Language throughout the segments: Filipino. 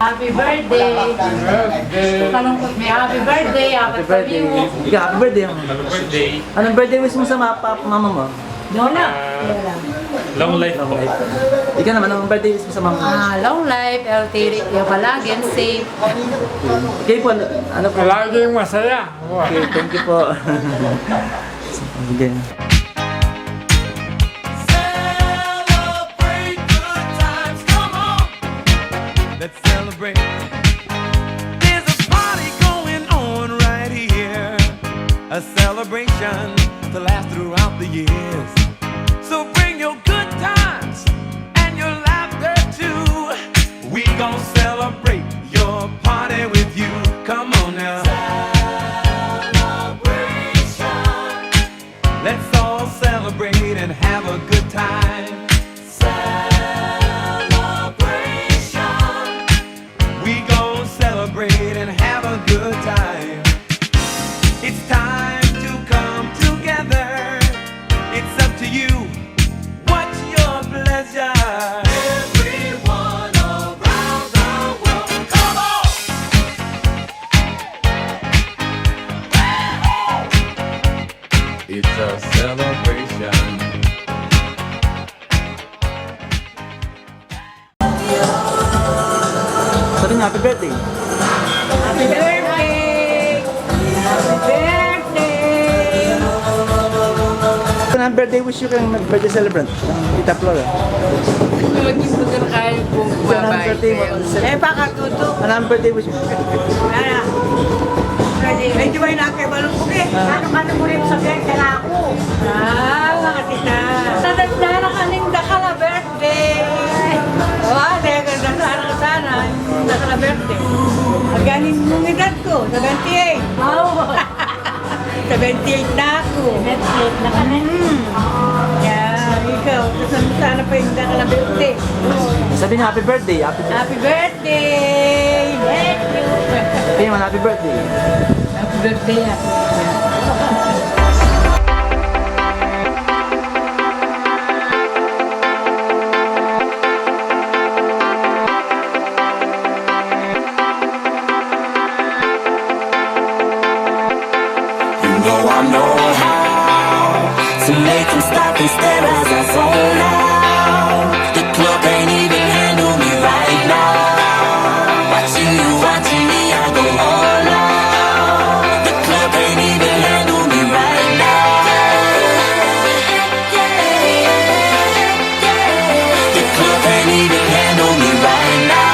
Happy birthday! Kalungkot may happy birthday! Happy birthday! Ikaw, happy birthday. Happy birthday. Anong birthday wish mo sa mama mo? Lola! Long life po. Ikaw naman, anong birthday wish mo sa mama mo? Long life, healthy, palagi, and safe. Okay po, ano po? Palaging masaya. Okay, thank you po. Sige. Let's celebrate. There's a party going on right here. A celebration to last throughout the years. So bring your good times and your laughter too. We gon' celebrate your party with you. Come on now. Celebration. Let's all celebrate and have a good time. We gon' celebrate and have a good time. It's time to come together. It's up to you. What's your pleasure? Everyone around the world, come on! It's a celebration. Sabi niya, happy birthday. Happy birthday! Happy birthday! Anong birthday wish you kang birthday celebrant? Ang Tita Flora. Maging bugar kayo kung Anong birthday mo? baka tuto. Anong birthday wish mo? Ano? Medyo may nakibalong ko eh. Ano mo rin sabihin ka na ako? Mga tita. Nadagdara ka ning dakala birthday. Dahil nadagdara ka sana. Dakala birthday. Aganin mong edad ko, 78. 78 na ako. 78 na ka na. Ikaw, kasama sana pa yung dakala birthday. Sabi niya, happy birthday. Happy birthday. Happy birthday! Thank you! Sabi niya, happy birthday. Happy birthday, happy birthday. I know how to make them stop and stare as I zone out. The club can't even handle me right now. Watching me, I go all out. The club can't even handle me right now. The club can't even handle me right now.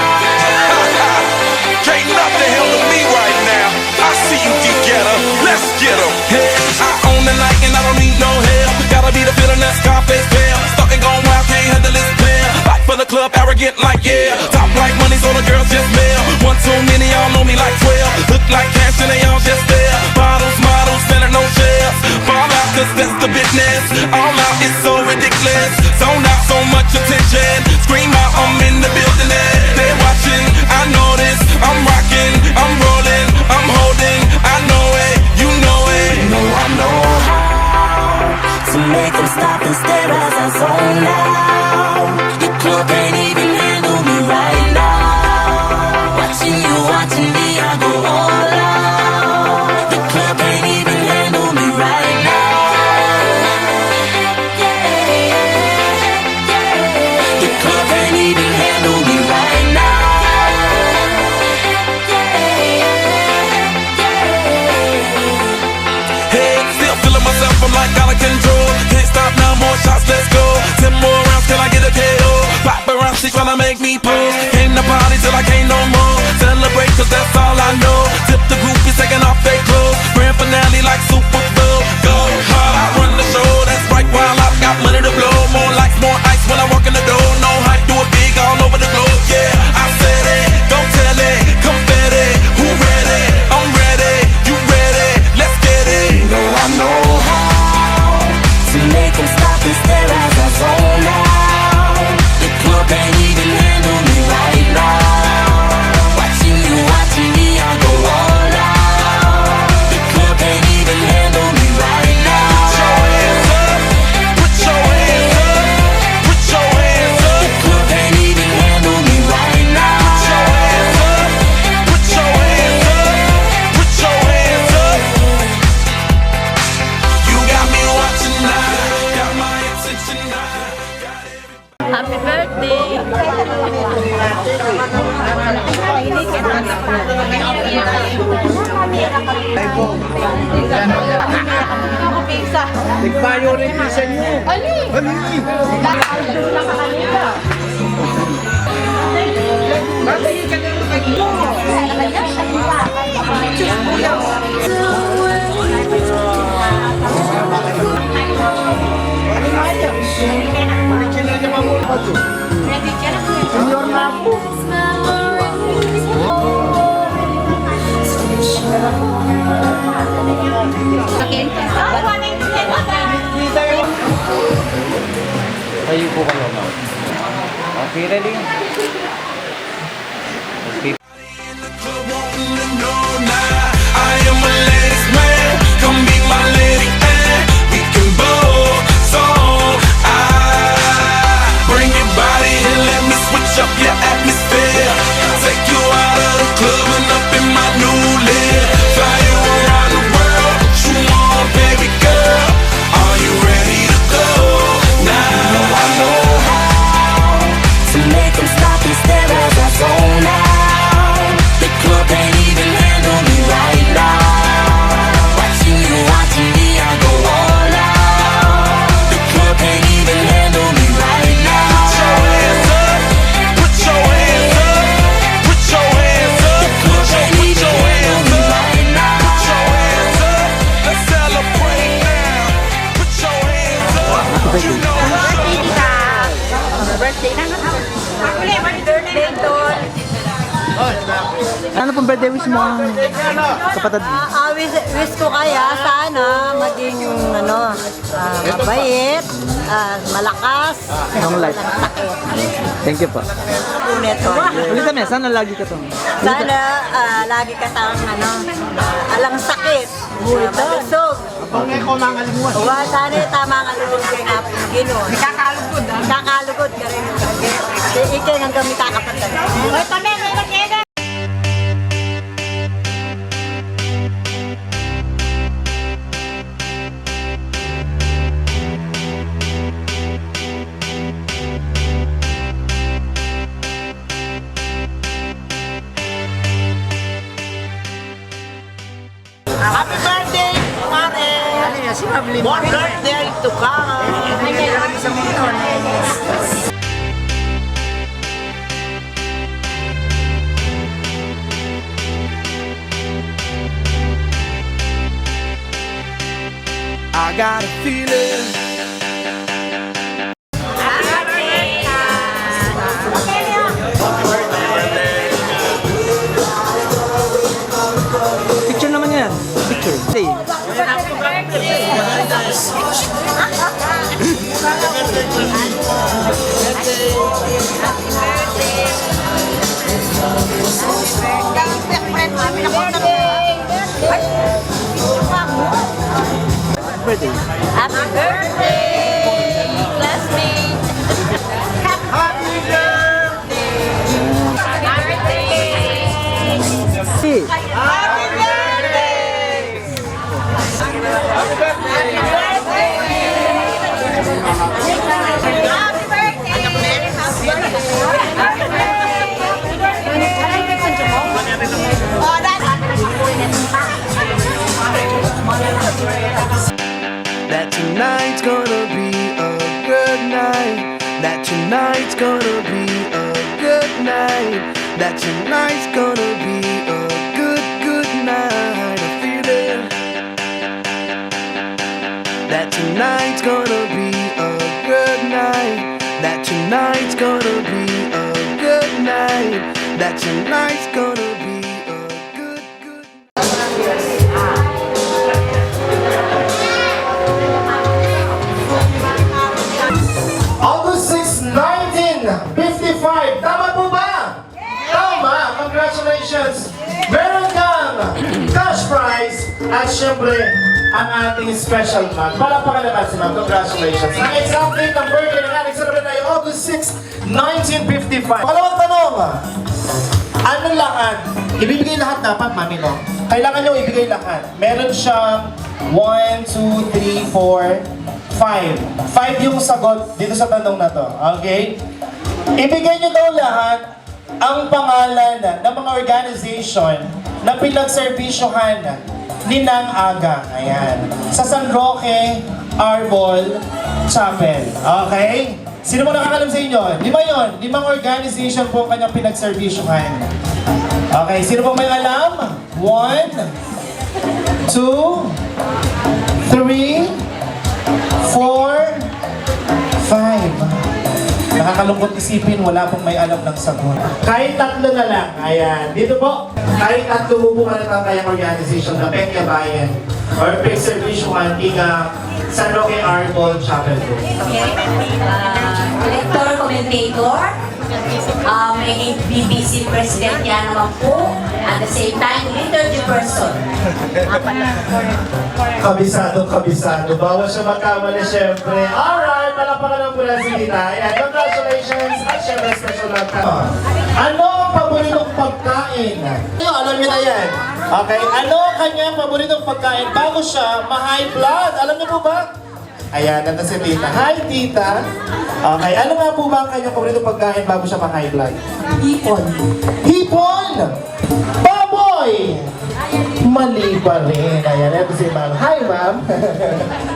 Can't nothing handle me right now. I see you get getter. Let's get 'em. Hey, I own the night and I don't need no help. Gotta be the feeling that Scarface feel. Stuck and gone wild, can't handle this player. Back for the club, arrogant like yeah. Top like money, so the girls just mail. One too many, y'all know me like 12. Look like cash and they all just there. Bottles, models, spending no shares. Fall out, cause that's the business. All out, it's so ridiculous. Zone out, so much attention. Scream out, I'm in the building. They're watching, I know this. I'm rocking, I'm rolling, I'm holding. I know it, you know it. I know how to make them stop and stare as I zone out. The club can't even handle me right now. Watching me, I go all out. The club can't even handle me right now. The club can't even handle me right now. Hey, still feeling myself, I'm like out of control. Can't stop now, more shots, let's go. 10 more rounds, can I get a KO? Pop around, she tryna tryna make me pose. Came to party till I can't no more. Celebrate cause that's all I know. Tip the groupies taking off their clothes. Grand finale like Super Bowl. Go hard, I run the show. That's right, while I've got money to blow. More lights, more ice when I walk in the door. No hype, do it big all over the globe. Yeah, I said it, don't tell it. Confetti, who ready? I'm ready, you ready? Let's get it. You know I know how to make them stop and stare as I zone out. The club can't even handle me right now. Watching you, watching me, I go all out. The club can't even handle me right now. Put your hands up, put your hands up. The club can't even handle me right now. Put your hands up, put your hands up, put your hands up. You got me watching now, got my attention now. Happy birthday! Pizza. Nagbayo rin isa niyo. Ali! Tayo po kayo, ma'am. Okay, ready? In the club wanting to know now. I am a ladies man, come be my lady and we can both song. Bring your body and let me switch up your atmosphere. Take you out of the club and up in my new lid. Fly you around the world, what you want, baby girl? Are you ready to go now? I know how to make them stop and stare as I zone out. The club can't even handle me right now. Watching you, watching me, I go all out. The club can't even handle me right now. Put your hands up, put your hands up, put your hands up, The club can't put even your handle hands me up, right now. put your hands up. Let's celebrate now. Put your hands up. You know Birthday na birthday doon. Ano pong birthday wish mo ang kapatid? Wish ko kaya sana maging mabait, malakas, Long life. Thank you po. ulit to. Ulit kami, sana lagi ka to. Sana lagi ka tang alang sakit, malusog. Sana tama ang alugod kay Ginoon. Kakalugod Kakalugod ka rin. Ikay nang kami kakapatan. Hoy, pamay, Happy birthday, Mare! More birthday to come! I got a feeling. Picture naman yan. Picture. Say. Birthday. Happy birthday, classmate! Happy birthday! Hey. Happy That tonight that tonight's gonna be a good, good night. I feel it. That tonight's gonna be a good night. That tonight's gonna be a good night. That tonight's gonna be a good, good August 6, 1955. Tama po ba? Tama. Congratulations. Meron kang cash prize at syempre ang ating special mug. Palapakan naman si ma'am. Congratulations. Ang exact date ng birthday ng ating celebrate ay August 6, 1955. Pangalawang tanong. Ano lahat? Ibibigay lahat dapat, mami, no? Kailangan nyo ibigay lahat. Meron siyang 1, 2, 3, 4, 5. 5 yung sagot dito sa tanong na to. Okay? Ibigay nyo daw lahat ang pangalan ng mga organization na pinagservisyohan ni Nang Aga. Ayan. Sa San Roque Arbol Chapel. Okay? Sino mo nakakalam sa inyo? 5 yun. 5 organization po ang kanyang pinagservisyohan. Okay. Sino po may alam? 1, 2, 3, 4, 5. Nakakalungkot isipin, wala pong may alam ng sagot. Kahit 3 na lang. Ayan. Dito po, kahit 3 po ka na ang kayang organization na Pekya Bayan or Pek Servicio Antiga San Roque Arbol Chapel po. Director, commentator, may BBC President yan naman po, at the same time, liturgy person. Kabisado. Bawal siya magkamali, syempre. Alright, palapakan ng mula si Tita. Ayan, congratulations. At syempre, special love ka. Ano ang paboritong pagkain? Alam niyo na yan. Okay, ano ang kanyang paboritong pagkain bago siya ma-high blood? Alam niyo po ba? Ayan, nandun si Tita. Hi, Tita. Okay, ano nga po ba ang kanyang paboritong pagkain bago siya ma-high blood? Hipon. Hipon! Baboy! Mali pa rin. Ayan, ito si ma'am. Hi, ma'am.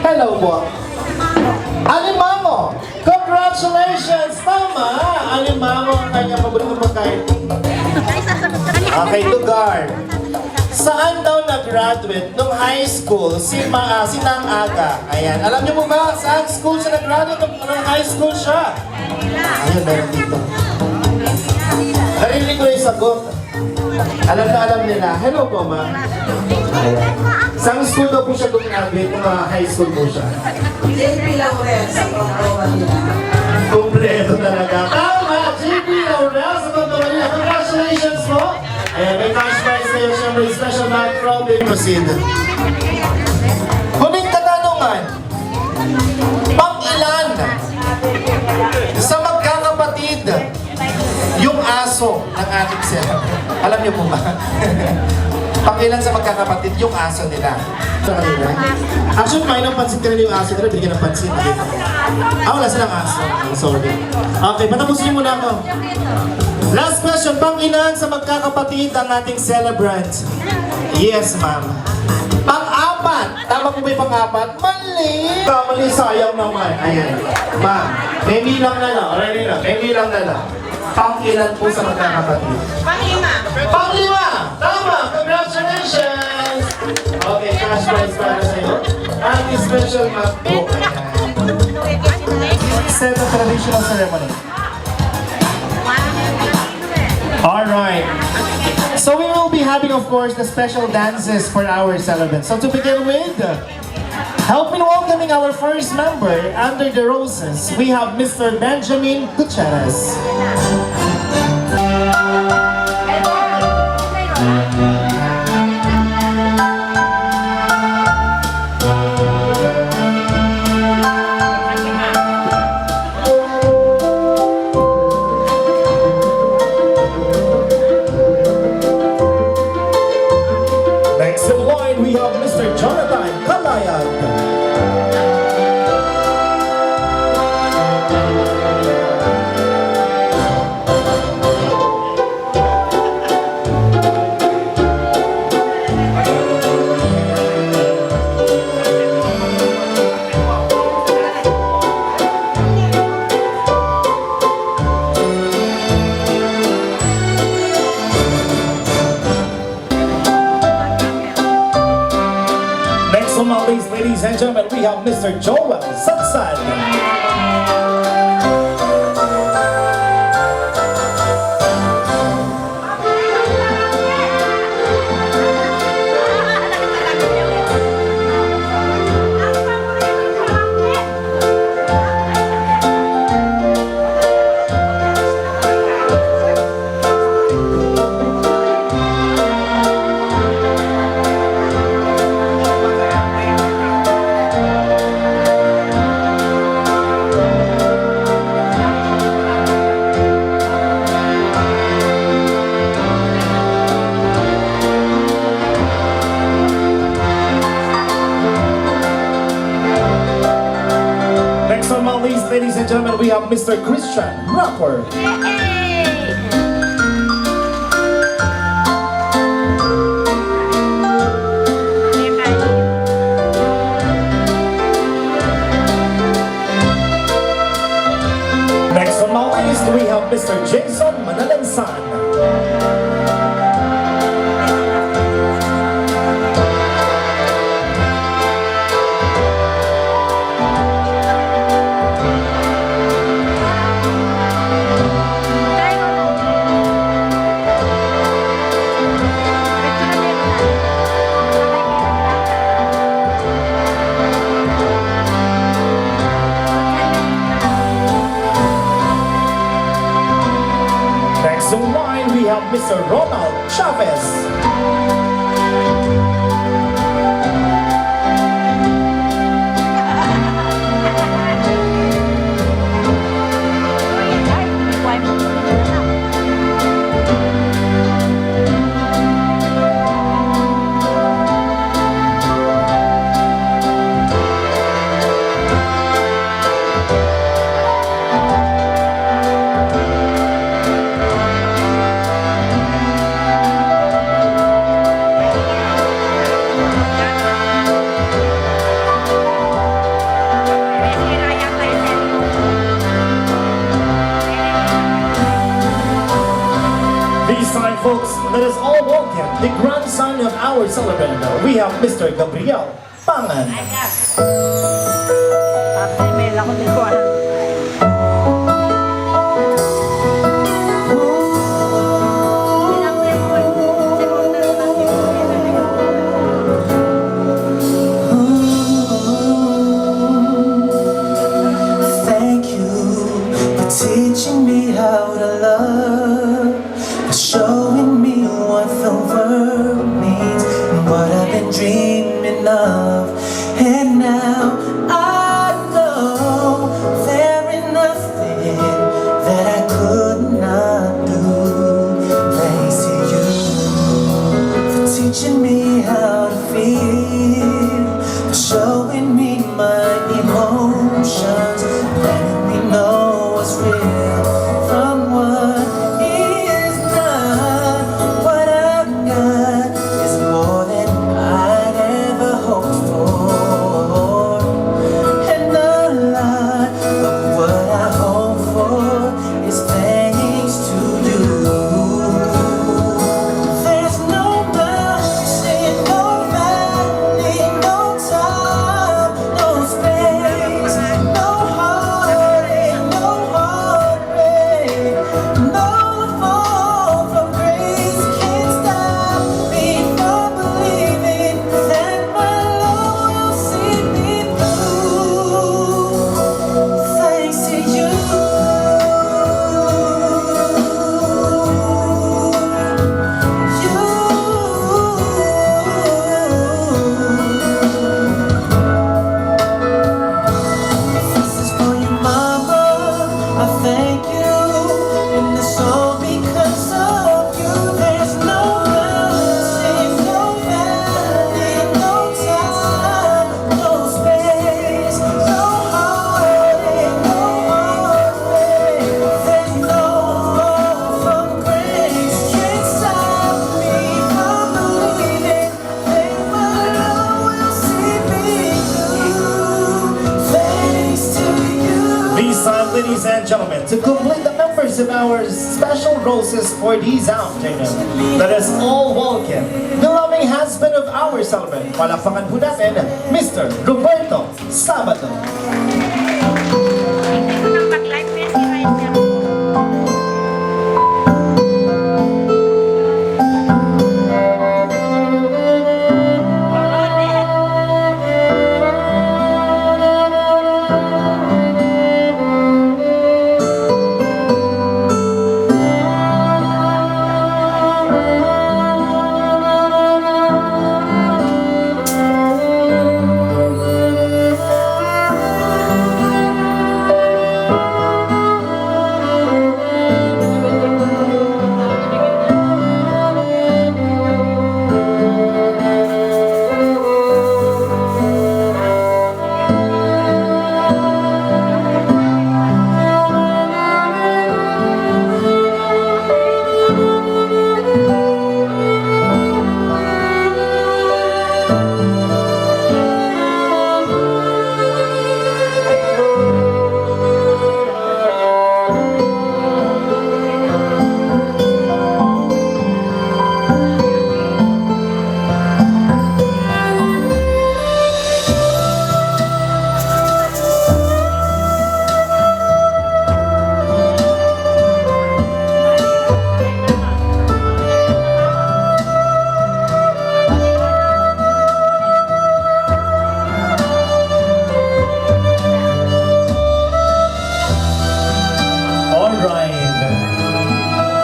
Hello po. Alimango! Congratulations! Tama! Alimango ang kanyang paboritong pagkain. Okay, lugar. Saan daw nag-graduate nung high school si Nang Aga? Ayan. Alam niyo po ba saan school siya nag-graduate nung high school siya? Ayun, meron dito. Narinig ko yung sagot. Alam na alam nila. Hello po, ma'am. Saan school daw po siya graduate nung high school po siya? Siyempre lang rin sa programa nila. Kompleto talaga. Tama! JP Laurel sa pagkawa nila. Congratulations po! Ayan, may cash prize kayo. Siyempre, special bag from the proceed. Huling katanungan. Pang-ilan sa magkakapatid yung aso ng ating sila? Alam niyo po ba? Pang-ilan sa magkakapatid yung aso nila? Sa kanila? Actually, may nang pansin kanila yung aso nila. Bigyan ng pansin. Wala silang aso. I'm sorry. Okay, patapusin niyo muna ako. Last question, pang-ilan sa magkakapatid ang ating celebrant? Yes, ma'am. Pang-apat. Tama po ba yung pang-apat? Mali! Mali, sayang naman. Ayan. Ma'am, may bilang na lang. Alright na, may bilang na lang. Pang-ilan po sa magkakapatid? Panglima. Pang-lima! Tama! Congratulations! Okay, cash prize para sa'yo. Ang special map po. Set of traditional ceremony. Alright. So we will be having, of course, the special dances for our celebrants. So to begin with, helping welcoming our first member under the roses, we have Mr. Benjamin Gutierrez. Next in line, we have Mr. Jonathan Kalayag. ladies and gentlemen, we have Mr. Joel Satsad. Next on my list, ladies and gentlemen, we have Mr. Christian Rapper. Next on my list, we have Mr. Jason Manalansan. Next on line, we have Mr. Ronald Chavez. This time, folks, let us all welcome the grandson of our celebrant. We have Mr. Gabriel Pangan. Thank you for teaching me how to love, for showing me what the world needs and what I've been dreaming of. And now I know members of our special roses for this afternoon. Let us all welcome the loving husband of our celebrant. Palakpakan po natin, Mr. Roberto Sabado.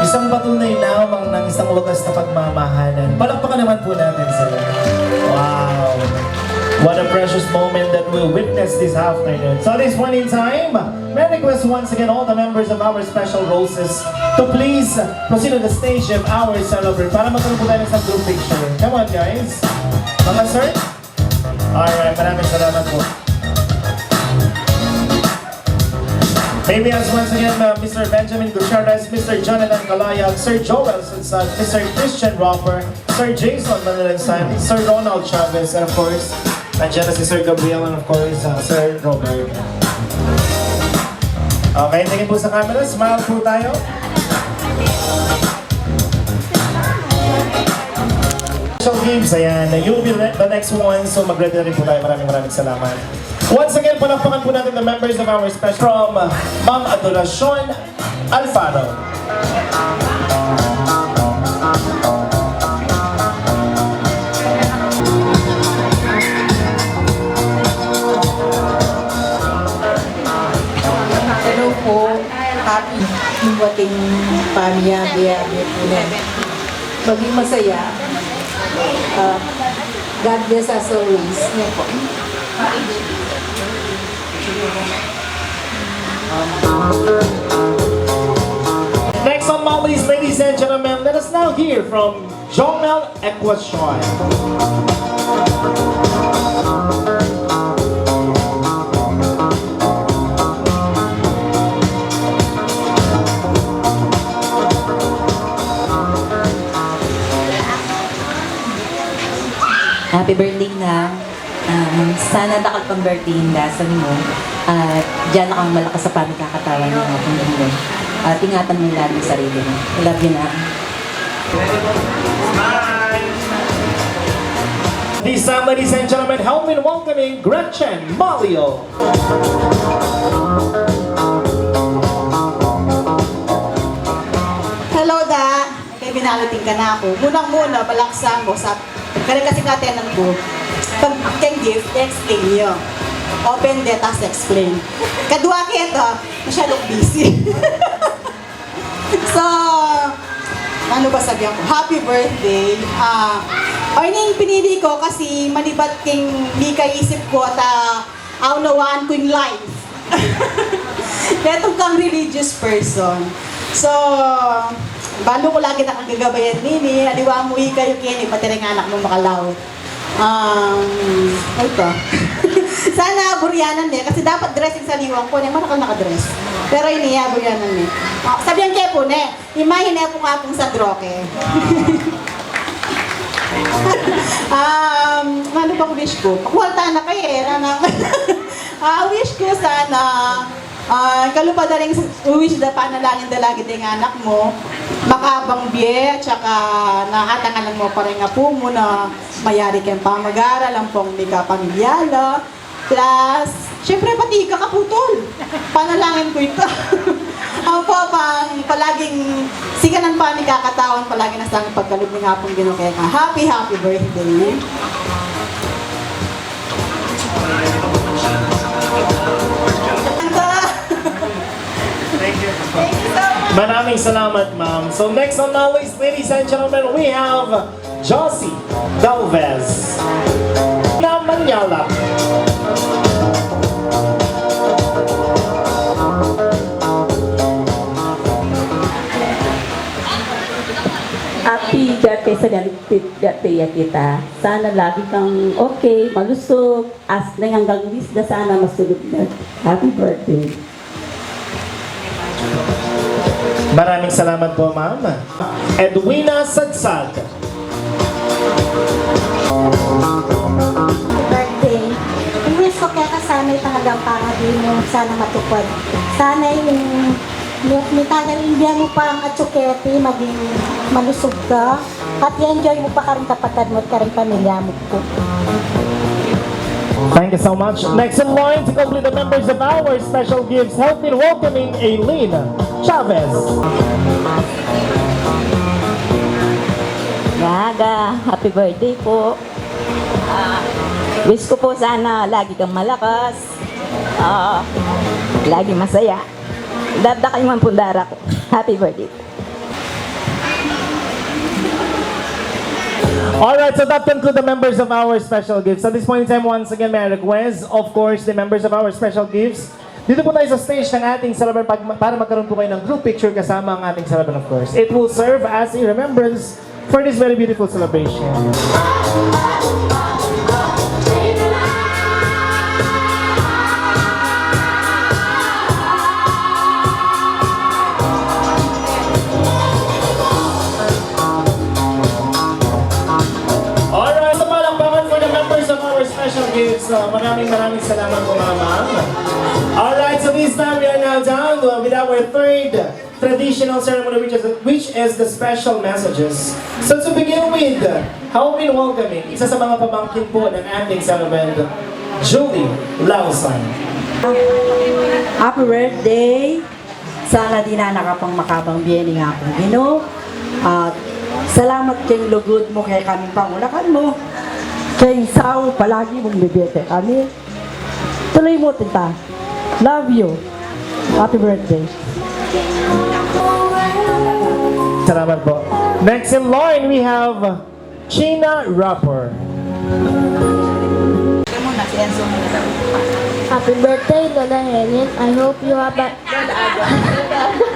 Isang patunay lamang ng isang wagas na pagmamahalan. Palakpakan naman po natin sila. Wow! What a precious moment that we'll witness this afternoon. So at this point in time, may I request once again all the members of our special roses to please proceed to the stage of our celebrant para magkaroon po tayo ng isang group picture. Come on guys! Mga sir? Alright, maraming salamat po. Maybe as once again, Mr. Benjamin Gutierrez, Mr. Jonathan Kalayag, Sir Joel Sansan, Mr. Christian Roper, Sir Jason Manalansan, Sir Ronald Chavez, and of course, nandiyan na si Sir Gabriel, and of course, Sir Robert. Okay, tingin po sa camera, smile po tayo. Special games, ayan. You'll be the next one, so mag-ready na rin po tayo. Maraming salamat. Once again, palakpakan po natin the members of our special from Ma'am Adoracion Alfaro. Hello po. Happy dumating pamilya, biyahe po na. Maging masaya. God bless us always. Yan po. Next on my list, ladies and gentlemen, let us now hear from Jomel Equacion. Happy birthday na. Sana dakal pang birthday yung lasan mo. At diyan na kang malakas sa pagkakatawan ng ating mundo. At ingatan mo lang ang sarili mo. I love you na. This time, ladies and gentlemen, help me in welcoming Gretchen Malio. Hello da! Kaya binalating ka na ako. Munang-muna, balaksan mo sa kaya kasi katenan ko. Pag kang gift, explain nyo. Open the task explain. Kadwa kito, masyadong busy. So, ano ba sabihan ko? Happy birthday. Ning pinili ko kasi manibat king di kaisip ko at aunawaan ko yung life. Netong kang religious person. So, balo ko lagi nakagagabayan nini, aliwa mo kayo kini, pati rin anak mo makalaw. Ito. Sana buryanan niya, kasi dapat dressing sa liwang ko, niya man ako nakadress. Pero iniya, buryanan niya. Sabihan kayo po, ne, imahin na po nga pong sa droke. Ano ba wish ko? Pakuhalta na kayo eh. Wish ko sana Kalupa na rin wish da panalangin dalagi din anak mo, makabang biye, at saka nakatangalan mo pa rin nga po mo na mayari kang pamag-aral, ang pong di ka pamilyala. Plus, syempre pati ka kaputol. Panalangin ko ito. Ang po, palaging siganan pa ni kakatawan, palagi na sa pagkalog ng hapong ginukaya ka. Happy birthday! Maraming salamat, ma'am. So next on our list, ladies and gentlemen, we have Josie Galvez na Manyala. Happy birthday sa birthday kita. Sana lagi kang okay, malusog, as na hanggang na sana masulog na. Happy birthday. Maraming salamat po, ma'am. Edwina Sadsad. Birthday. Ang wish ko kaya sana talagang pangabin mo sana matupad. Sana yung nitagal mo pa ang atsuketi, maging malusog ka. At i-enjoy mo pa ka rin kapatid mo at ka rin pamilya mo po. Thank you so much. Next in line to complete the members of our special gifts, help in welcoming Aileen Chavez. Gaga, happy birthday po. Wish ko po sana lagi kang malakas. Lagi masaya. Dadakay man pundara ko. Happy birthday. Alright, so that concludes the members of our special gifts. At this point in time, once again, may I request, of course, the members of our special gifts. Dito po tayo sa stage ng ating celebrant para magkaroon po kayo ng group picture kasama ang ating celebrant, of course. It will serve as a remembrance for this very beautiful celebration. Alright, so palakpakan for the members of our special gifts. Maraming salamat po, ma'am. Alright, so this time we are now down with our third traditional ceremony, which is the special messages. So to begin with, how we welcoming isa sa mga pamangkin po ng ating celebrant, Julie Lausan. Happy birthday! Sana di na nakapang makabang biyeni nga akong Gino. At salamat kayong lugod mo kay kaming pangulakan mo. Kay Sao, palagi mong bibiyete kami. Tuloy mo, tita. Love you. Happy birthday. Salamat po. Next in line, we have China Rapper. Happy birthday, Lola Helen. I hope you have a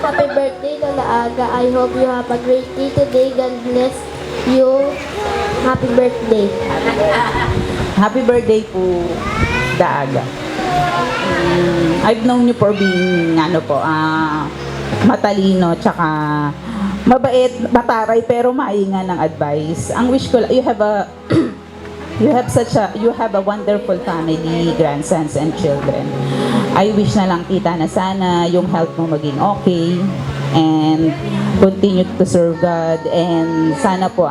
Happy birthday, Lola Aga. I hope you have a great day today. God bless you. Happy birthday. Happy birthday po, Daaga. I've known you for being, matalino, tsaka mabait, mataray, pero mainga ng advice. Ang wish ko, you have a wonderful family, grandsons and children. I wish na lang, tita, na sana yung health mo maging okay and continue to serve God, and sana po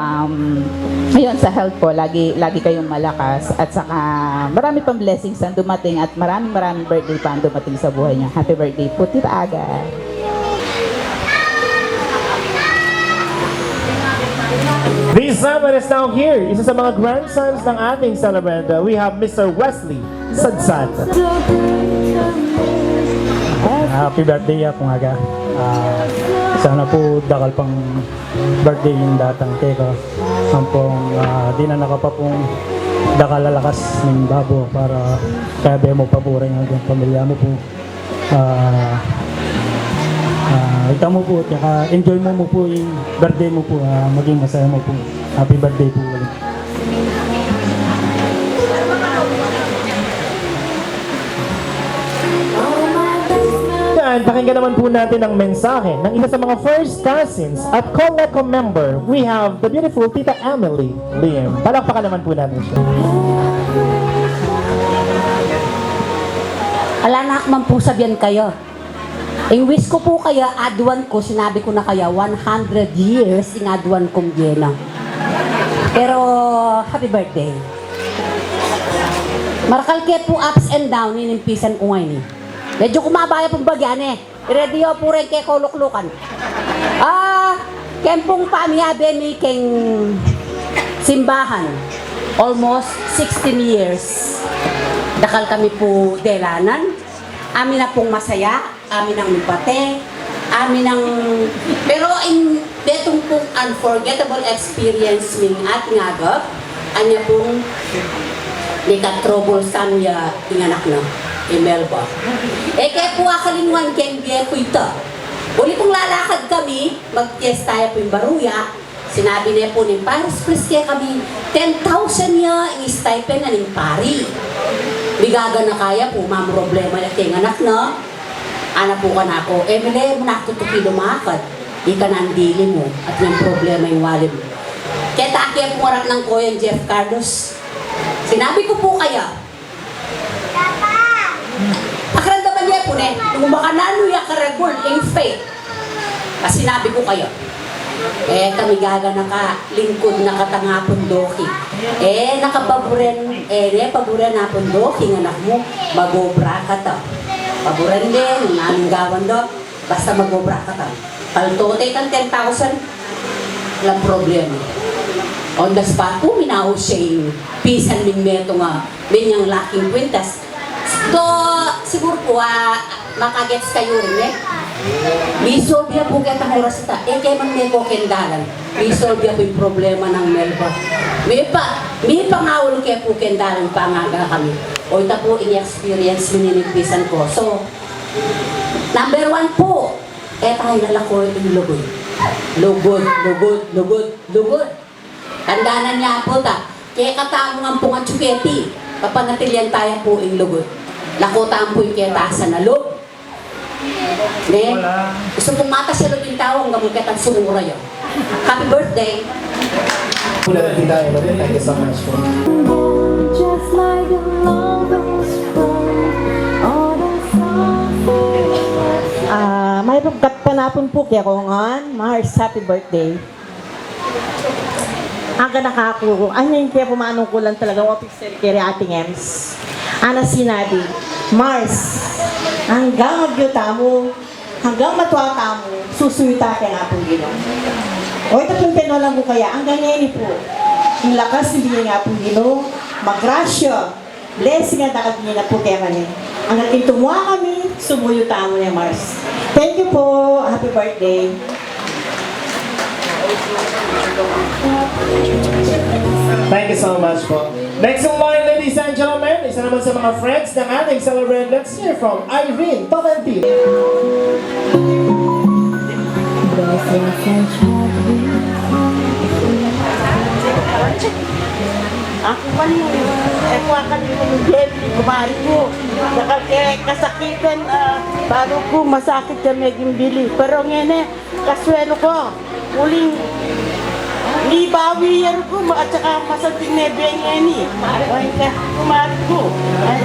ayun, sa health po lagi kayong malakas, at saka marami pang blessings ang dumating at maraming birthday pa ang dumating sa buhay niyo. Happy birthday po, Tita Aga. This summer is now here. Isa sa mga grandsons ng ating celebrant. We have Mr. Wesley Sadsad. Happy birthday Akong Aga. Sana po dakal pang birthday yung datang teko. Sampong di na nakapapong dakalalakas ng babo para kaya mo paborin ang pamilya mo po. Ita mo po, tsaka enjoy mo po yung birthday mo po, maging masaya mo po. Happy birthday po ulit. Yan, pakinggan naman po natin ang mensahe ng isa sa mga first cousins at Coleco member. We have the beautiful Tita Emily Lim. Palakpakan naman po natin siya. Alanak man po sabihan kayo. Ang wish ko po kaya, adwan ko, sinabi ko na kaya, 100 years in adwan kong Vienna. Pero, happy birthday. Marakal ke po ups and down, inimpisan ko ngayon eh. Medyo kumabaya pong bagyan eh. Ready ho po rin kay kuluklukan. Kempong pamiyabe mi keng simbahan. Almost 16 years. Dakal kami po delanan. Amin na pong masaya. Amin ang mipate. Amin ang... Pero in betong pong unforgettable experience ming at ngagap, anya pong trouble sa niya inganak na. Melba. Kaya po akalinwan keng biye ko ito. Uli pong lalakad kami, mag-test tayo po yung baruya. Sinabi niya po ni Paris Priske kami, 10,000 niya ang stipend na ng pari. Bigaga na kaya po, problema na kaya anak na. Anak po ka na ako, Emily, manaktutuki lumakad. Di ka nandili mo at yung problema yung wali mo. Kaya takya po marat ng koyan Jeff Carlos. Sinabi ko po kaya, pakiramdaman niya po kung makananuya ka record in faith. Kasi sinabi ko kayo, kami gaga nakalingkod na katangapon doki. Nakababuren, paburen na pon doki, anak mo, magobra ka to. Paburen din, naling gawan do, basta magobra ka to. Paltote kang 10,000, walang problema. On the spot po, minaw siya yung pisan ng meto nga, binyang laking kwintas. So, siguro po, makagets kayo rin eh. Bisolvya po kaya ang oras ita. Kaya man may kendalan. Bisolvya po yung problema ng Melba. May pangawal kaya po kendalan pa nga kami. O ita po in-experience mininipisan ko. So, number 1 po, tayo nalako yung lugod. Lugod. Tandanan niya po ta. Kaya katamo nga po nga tsuketi. Papanatilian tayo po yung lugod. Lakotaan po yung kiyatasan na loob. Gusto pong mata sa loob yung tao, hanggang magkatang sumura yun. Happy birthday! Thank you so much po. Just like a lover's May pagkatpanapon po kaya ko nga, Mars, happy birthday. Aga nakako, yung kaya pumanong ko lang talaga, officer kaya ating Ems. Sinabi, Mars, hanggang magyuta mo, hanggang matuwata mo, susuyuta ka nga pong Ginoo. O ito pong tinolang ko kaya, hanggang ngayon po, yung lakas hindi nga pong Ginoo, magrasyo, blessing at nakagin na po kaya kami. Hanggang tumuha kami, sumuyuta mo niya Mars. Thank you po, happy birthday. Thank you so much po. Next in line, ladies and gentlemen, isa naman sa mga friends ng ating celebrant. Let's hear from Irene Tolentino. Ako man kuha ka ng Jenny, kumari ko. Kasakitan, bago ko masakit ka meging bili. Pero ngayon kaswelo ko, uling libawi yan ko, at saka masating nebe ngayon kumari ko.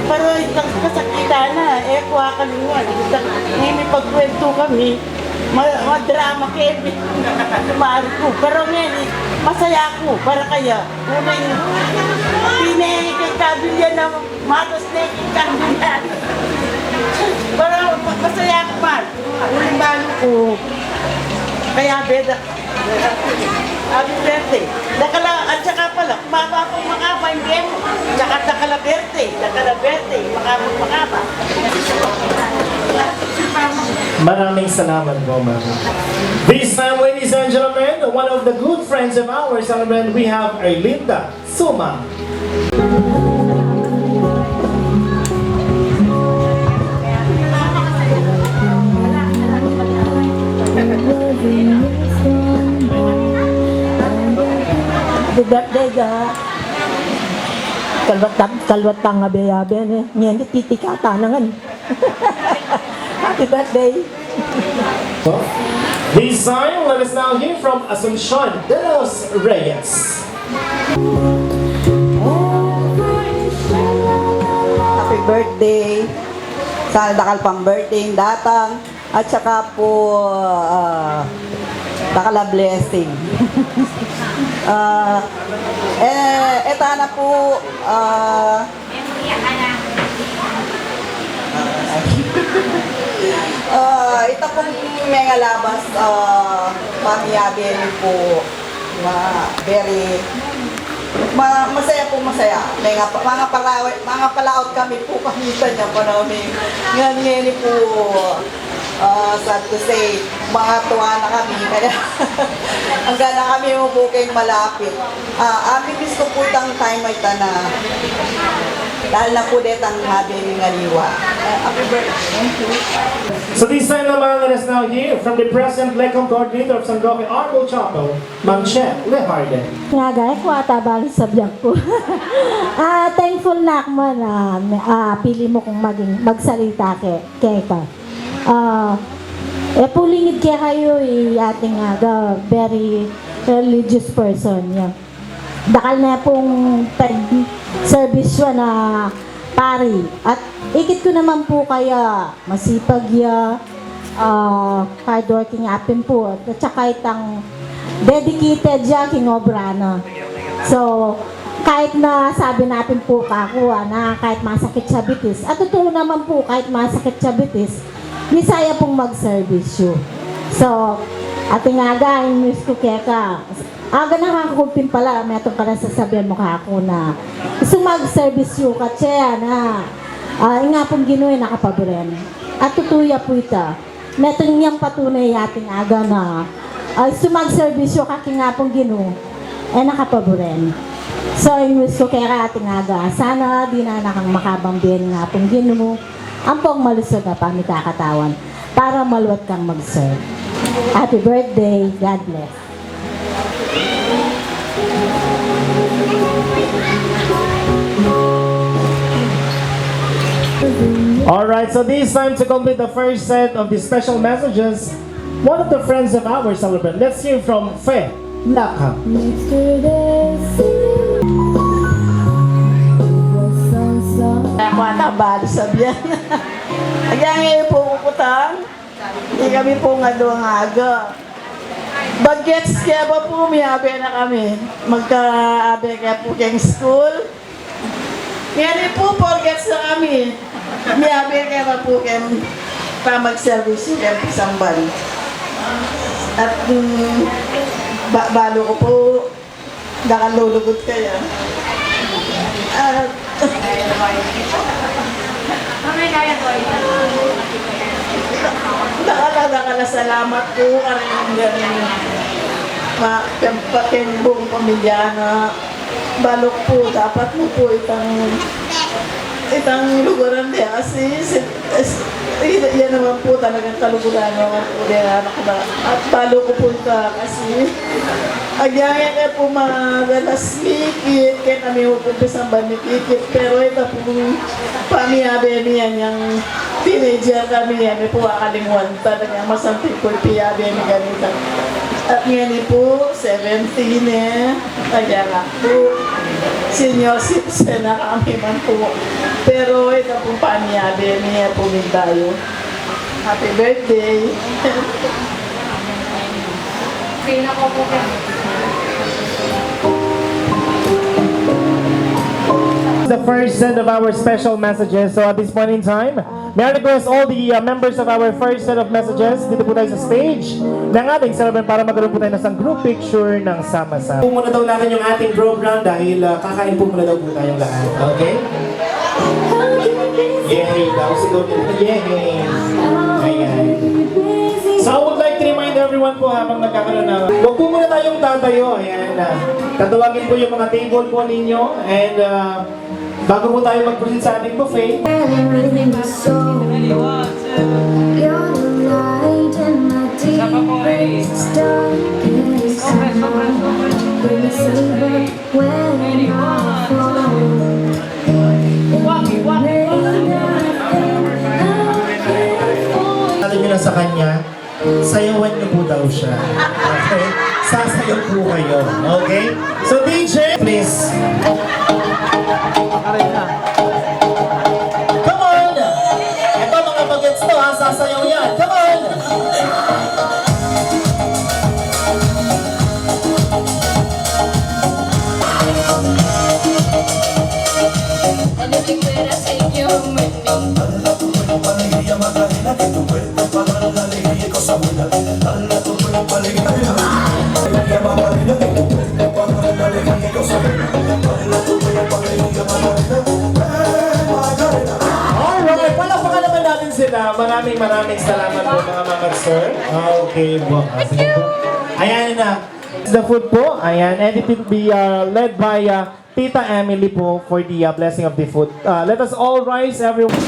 Pero itang kasakitan na, kuha ka niwan. Ngayon may pagkwento kami, madrama kebe, kumari ko. Pero ngayon, masaya ko, para kaya, uling pinahigay kabilyan na matos na ikikandilan. Pero masaya ko man, uling bago ko, kaya beda. Happy birthday. At saka pala, kumaba akong makaba, hindi mo. Dakala birthday, makaba. Maraming salamat po, ma'am. This time, ladies and gentlemen, one of the good friends of our celebrant, we have Erlinda Suma. Happy birthday ga. Kalwatang nga beyabe ne. Ngayon titikata na nga. Happy birthday. This time, let us now hear from Asuncion de los Reyes. Happy birthday. Sa dakal pang birthday datang. At saka po, Dakala Blessing. Eto na po, ito pong mga labas, pamiyabi po, very, masaya po masaya. Mga palaot kami po kamitan niya po namin. Ngayon po, sad to say, mga tuwa na kami. Kaya, hanggang na kami mo po kayong malapit. Amin gusto po itang time ay na dahil na po detang habi ng ngaliwa. Happy birthday. Thank you. So this time naman, let us now hear from the President Lecom Coordinator of San Roque Honorable Chapel, Ma'am Che Leharden. Nga gaya ko bali sa vlog ko. Thankful na ako na pili mo kung magsalita kay ka. Pulingid kaya kayo ating very religious person. Yeah. Dakal na pong service yun na pari. At ikit ko naman po kaya masipag ya, hardworking apin po. At saka itang dedicated ya king obra na. So, kahit na sabi natin po kakuha na kahit masakit sa bitis. At totoo naman po kahit masakit sa bitis, misaya pong mag-service yun. So, ating aga, miss ko kaya ka. Aga nakakupin pala, may itong ka na sasabihan mo kako na gusto mag-service yun ka siya na nga pong ginuwi nakapaboren. At tutuya po ita. May itong niyang patunay ating aga na gusto mag-service yun kaki nga pong ginu nakapaboren. So, miss ko kaya ka ating aga. Sana di na nakang makabambihan nga pong ginu ang pong malusog na pamikakatawan para maluwat kang mag-serve. Happy birthday. God bless. Alright, so this time to complete the first set of the special messages, one of the friends of our celebrant. Let's hear from Fe Naka. Ako bali sa biyan. Kaya ngayon po puputang, hindi kami po nga doon aga. Bagets kaya ba po, miyabi na kami. Magka-abe kaya po kayong school. Ngayon po, forgets na kami. Miyabi kaya ba po kayong mag-service yung isang ban. At balo ko po, nakalulugod kaya. At nakala salamat po karing ganing paking buong pamilya na balok po dapat mo po itang lugaran niya kasi yan naman po talagang kaluguran naman po niya anak na at balo ko po ito kasi agyangan niya po madalas mikit kaya kami hukumpisang ba mikit pero ito po pamiyabe niya niyang teenager kami yan po akalinguan talagang masamping po piyabe ni ganito at ngayon po 17 kaya nga po senior citizen na kami man po pero ito po pamiyabe niya po tayo. Happy birthday. The first set of our special messages. So at this point in time, may I request all the members of our first set of messages dito po tayo sa stage ng ating celebrant para magkaroon po tayo ng isang group picture ng sama-sama. Po muna daw natin yung ating program dahil kakain po muna daw po tayong lahat. Okay? Yay! Daw siguro nila. Yay! Ayan. So I would like to remind everyone po habang nagkakaroon na huwag po muna tayong tatayo. Ayan. Tatawagin po yung mga table po ninyo and bago po tayo mag-proceed sa ating buffet. Alam nyo na sa kanya, sayawan nyo po daw siya. Okay? Sasayaw po kayo. Okay? So DJ, please. Come on! Ito mga bagets to ha, sasayaw yan. Come on! maraming salamat po mga Mama Sir. Okay po. Sige po. Ayan na. The food po. Ayan. And it will be led by Tita Emily po for the blessing of the food. Let us all rise, everyone.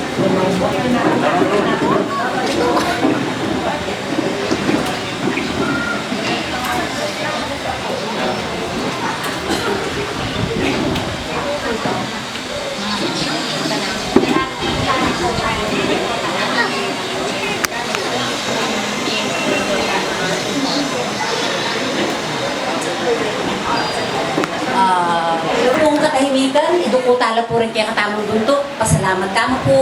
Kung katahimikan, idukutala po rin kaya katamang bunto. Pasalamat kamo po.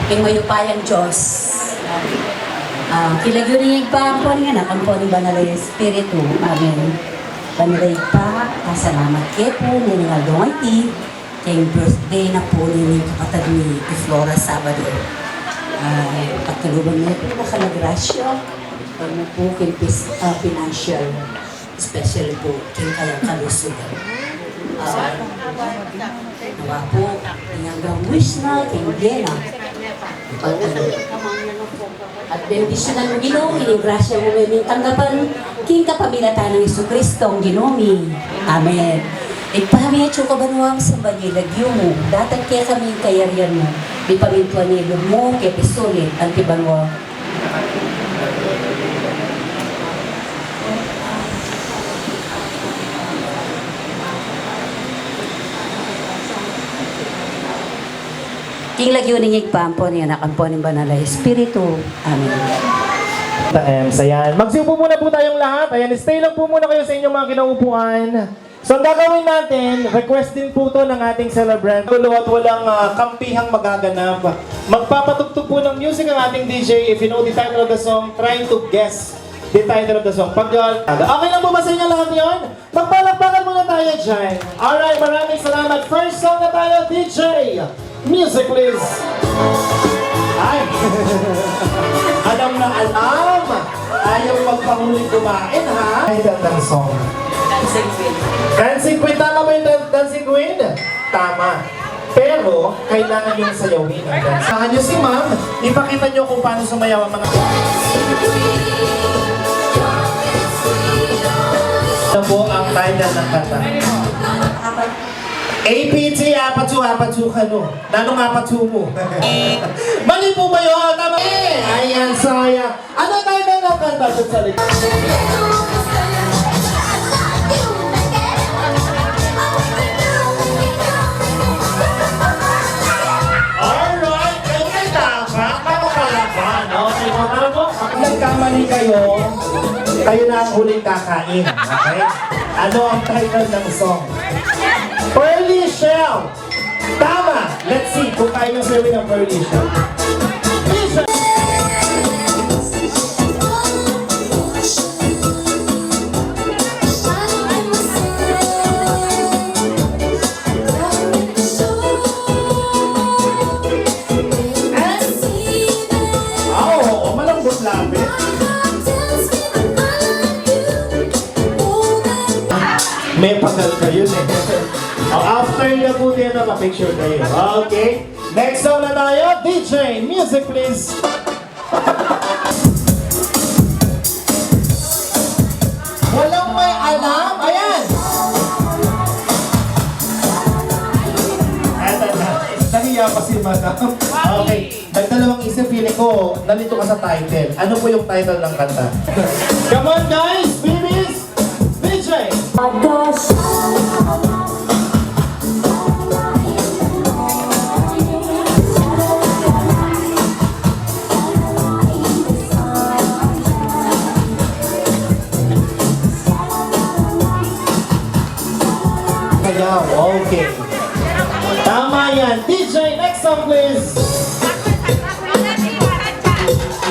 King mayupayang Diyos. Kilagyo rin pa po rin anak. Ang po ni Banalay Espiritu. Amen. Banalay pa. Pasalamat kayo po. Ningalong iti. Kayong birthday na po ni kapatid ni Flora Sabado. Pagkaluban niya po makalagrasyo. Pag mo po financial. Especially po king kayang kalusugan. Nawa po, hanggang wish na, king Gena. At bendisyonan mo Ginoo, inigrasya mo may tanggapan, king kapamilatan ng Jesucristo ang Ginomi. Amen. Ipahami at yung kabanuang sa banyilagyo mo, datang kaya kami kayarian mo, di pamintuan nilo mo, kaya pistolit, antibanwa. King lagyo ninyig pampo niya nakampo ng banala Espiritu. Amen. Ayan. Magsiupo muna po tayong lahat. Ayan, stay lang po muna kayo sa inyong mga kinaupuan. So, ang gagawin natin, request din po to ng ating celebrant. Tulo at walang kampihang magaganap. Magpapatugtog po ng music ang ating DJ. If you know the title of the song, trying to guess the title of the song. Pag okay lang po ba sa inyo lahat yun? Magpalakpakan muna tayo dyan. Alright, maraming salamat. First song na tayo, DJ. Music, please. Ay. Alam na alam. Ayaw magpanguling kumain, ha? Ay, ng song. Dancing Queen. Dancing Queen. Tama ba yung Dancing Queen? Tama. Pero, kailangan yung sayawin ang dance. Saan nyo si ma'am? Ipakita nyo kung paano sumayaw ang mga... Ano po ang title ng kanta? APT, apatu ka no. Nanong apatu mo? Mali po ba yun? Tama. Ayan, sayang. Ano title ng kanta sa salita? Alright, kayo may tama. Kamu kalaban. Okay, ano po? Kapag nagkamali kayo, kayo na ang huling kakain. Okay? Ano ang title ng song? Pearly Shell! Tama! Let's see kung kaya nyo sawin ng Pearly Shell. Oo, malambot lapit. May pagal kayo eh. After na po din na pa-picture kayo. Okay. Next song na tayo. DJ, music please. Walang may alam. Ayan. Eto na. Nahiya pa si madam. Okay. Nagdalawang isip, feeling ko, nalito ka sa title. Ano po yung title ng kanta? Come on guys! Babies! DJ! Okay. Tama yan. DJ, next song please.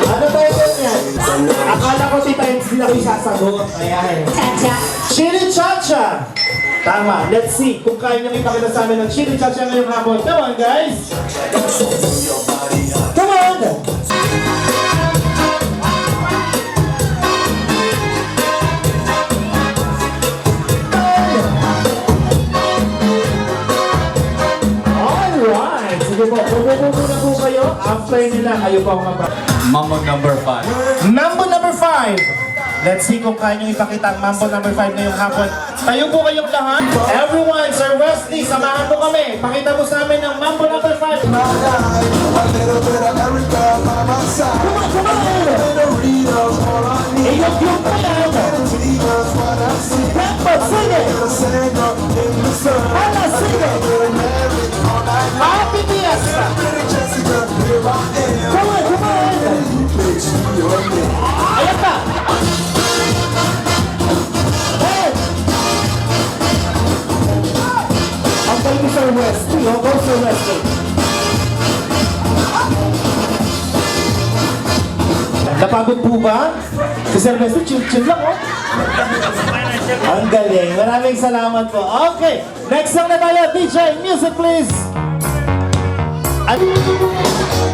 Ano title yan? Akala ko si Times din ako isasagot. Ayan. Cha-cha. Chili Cha-Cha. Tama. Let's see kung kaya niyong ipakita sa amin ng Chili Cha-Cha ngayong hapon. Come on guys. Come on. Sige po, pupupo na po kayo. after nila, kayo pa ang mababa. Mambo number 5. Mambo number 5. Let's see kung kaya nyo ipakita ang Mambo number 5 ngayong hapon. Tayo po kayong lahat. Everyone, Sir Wesley, samahan mo kami. Pakita mo sa amin ang Mambo number 5. Happy Fiesta! Come on, come on! Ayan pa! Hey! Ang galing ni Sir Wesley, oh. Go Sir Wesley. Napagod po ba? Si Sir Wesley, chill lang, oh. Ang galing. Maraming salamat po. Okay, next song na tayo. DJ, music please.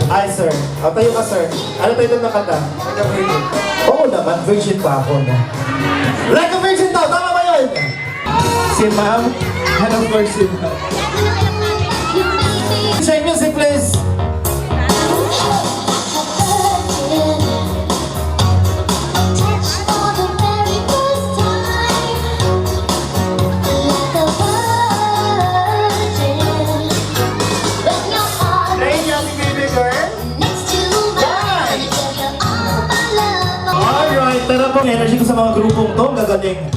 Ay, sir. Tayo ka, sir. Ano tayo ng kanta? Like a Virgin. Oo naman, virgin pa ako na. Like a Virgin daw, tama ba yun? Si ma'am, anong virgin ba? DJ, music please. Tara po, energy ko sa mga grupong to, gagaling.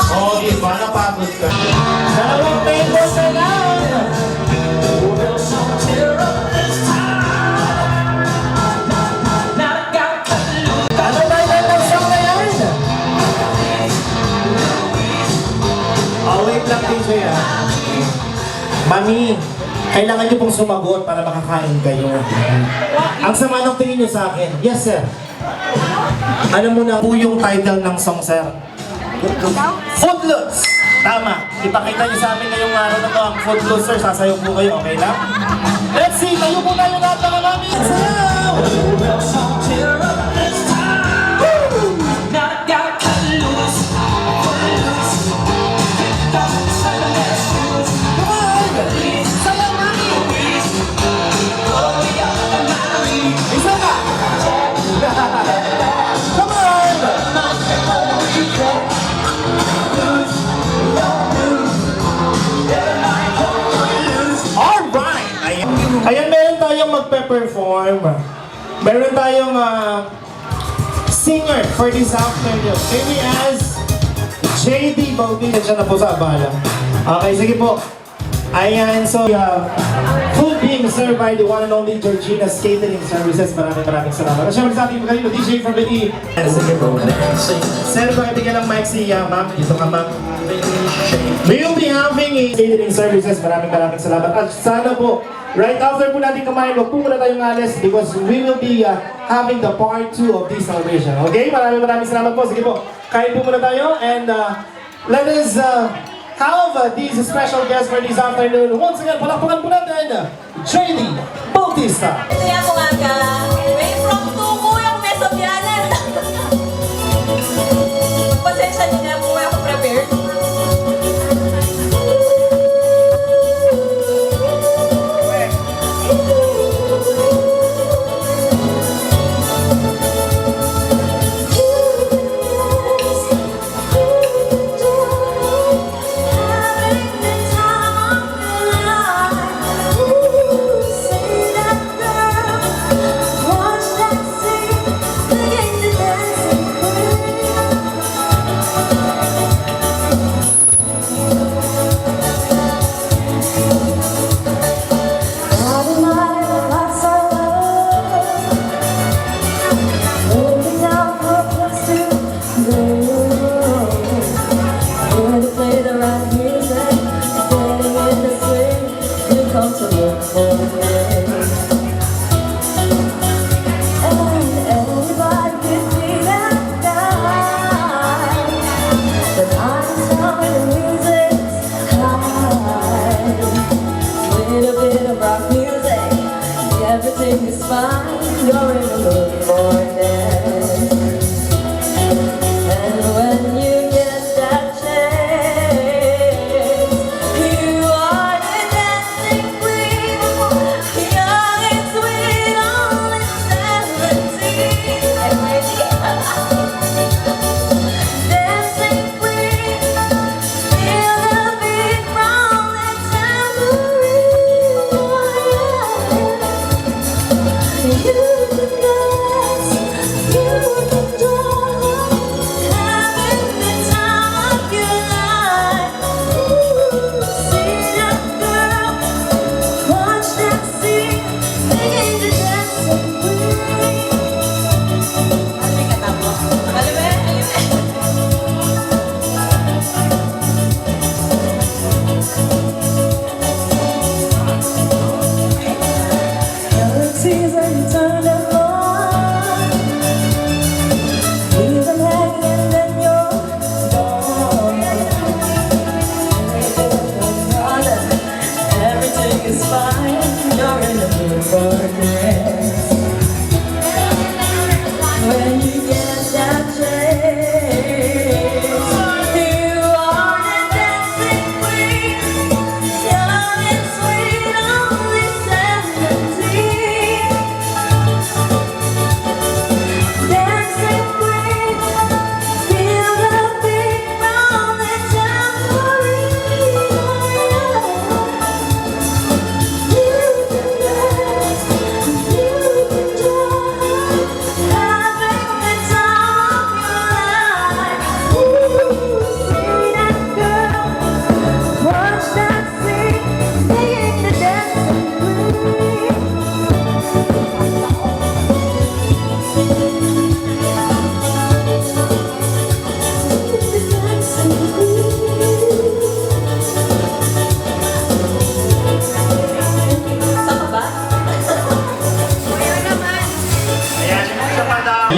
Oh, diba? Napagod ka. Dalawang tables na lang! Ano ba yung song na yan? Oh, wait lang, DJ, ah. Mami, kailangan niyo pong sumagot para makakain kayo. Ang sama ng tingin niyo sa akin. Yes, sir. Alam mo na po yung title ng song, sir? Footloose! Tama. Ipakita niyo sa amin ngayong araw na to ang Footloose, sir. Sasayaw po kayo, okay lang? Let's see! Tayo po tayo lahat ng namin! Sayaw! Isa ka! Come on! Alright! Ayan, meron tayong magpe-perform. Meron tayong singer for this afternoon. Maybe as JD Bautista siya na po sa abala. Okay, sige po. Ayan, so food being served by the one and only Georgina's Catering Services. Maraming salamat. At syempre sa ating kanino, DJ from the E. Sige po. Sir, pakibigyan ng mic si ma'am. Dito ka, ma'am. We will be having a catering services. Maraming salamat. At sana po, right after po natin kumain, wag po muna tayong alis because we will be having the part 2 of this celebration. Okay? Maraming salamat po. Sige po, kain po muna tayo and let us have these special guests for this afternoon. Once again, palakpakan po natin, JD Bautista. Kaya po nga ka, way from Tuku yung Mesobianan. Pasensya niyo na po ako prepared. Why little bit of rock music. Everything is fine. You're in the mood for dance. And when you get that chance, you are the dancing queen, young and sweet, only 17. Dancing queen, feel the beat from the tambourine. You can dance, you can jump, having the time of your life. Ooh, see that girl, watch that scene, singing the dancing queen. Galaxies and you turn them on. Leave them hanging and then you're gone. Everything is fine. You're in the mood for dance. When you get that chance, you are the dancing queen, young and sweet, only 17. Dancing queen, feel the beat from the tambourine. You can dance, you can jump, having the time of your life. Ooh, see that girl, watch that scene, singing the dancing queen.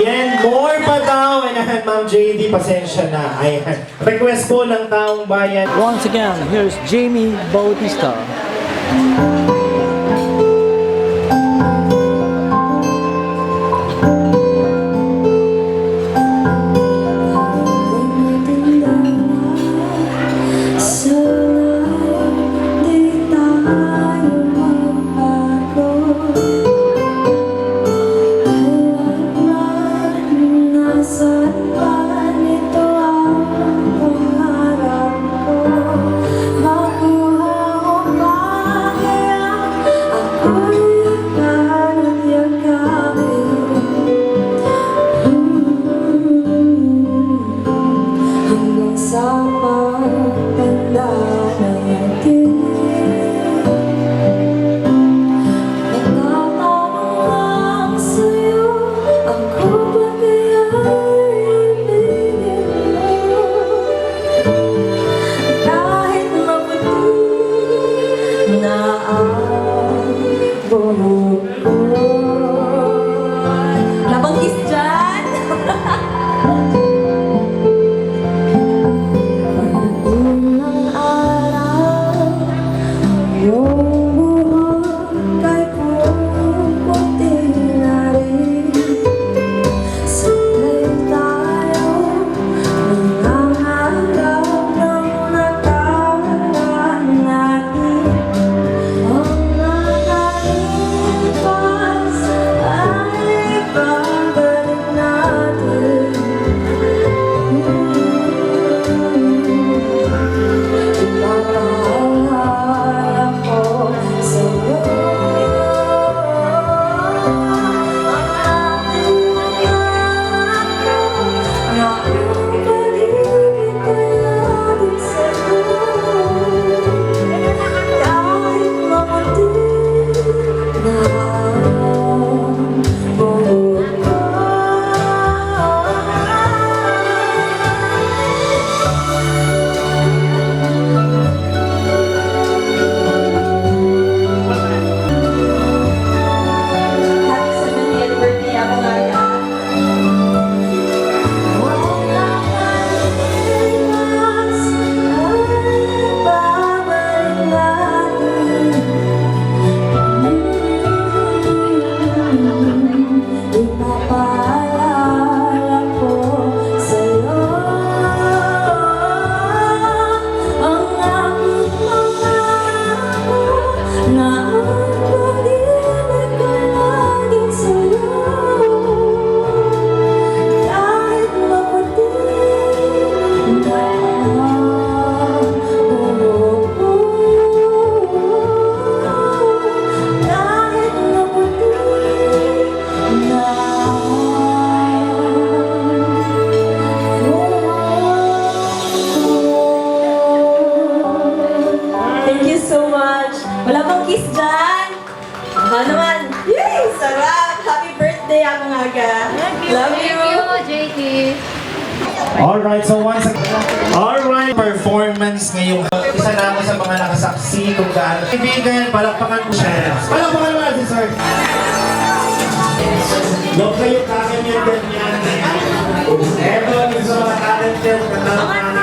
Yan, more pa daw. Ayan, Ma'am JD, pasensya na. Ayan. Request po ng taong bayan. Once again, here's Jamie Bautista. Makuha ko ba Wala bang kiss dyan? Ano naman? Yay! Sarap! Happy birthday, ako nga ka. Love you! JT. Alright, so once again, alright, performance ngayong isa na ako sa mga nakasaksi kung gaano. Kaibigan, palakpakan mo siya. Palakpakan mo natin, sir. Huwag kayo kakanyan ganyan. Eto, yung sa mga talented na naman ko.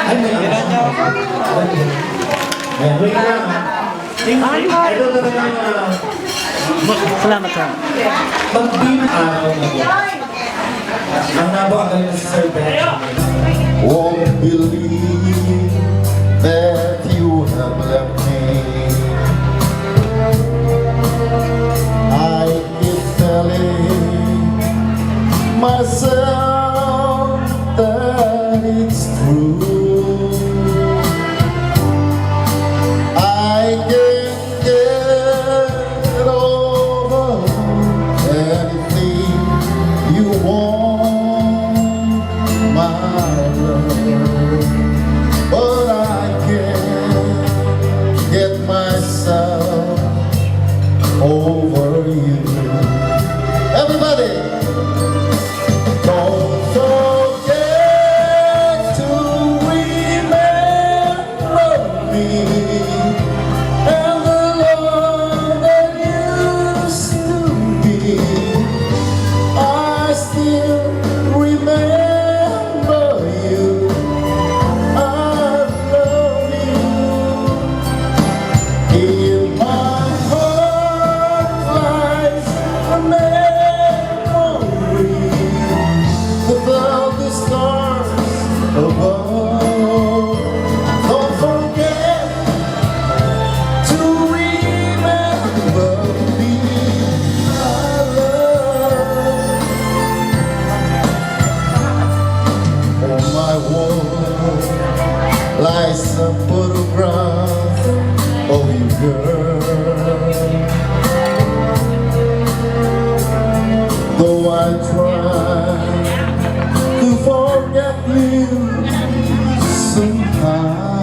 Ay, may ayan, wait lang ha. Ito talaga Salamat, sir. pag-bin araw na po. Ang nabakagal na si Sir Ben. Won't believe that you have left me. I keep telling myself that it's true. I can get over anything you want, my love, but I can't get myself over you. Everybody, don't forget to remember me and the love that used to be. I still remember you. I love you. In my heart lies a memory without the stars above. Don't forget to remember me. I love. On my wall lies a photograph of you, girl. Though I try to forget you somehow,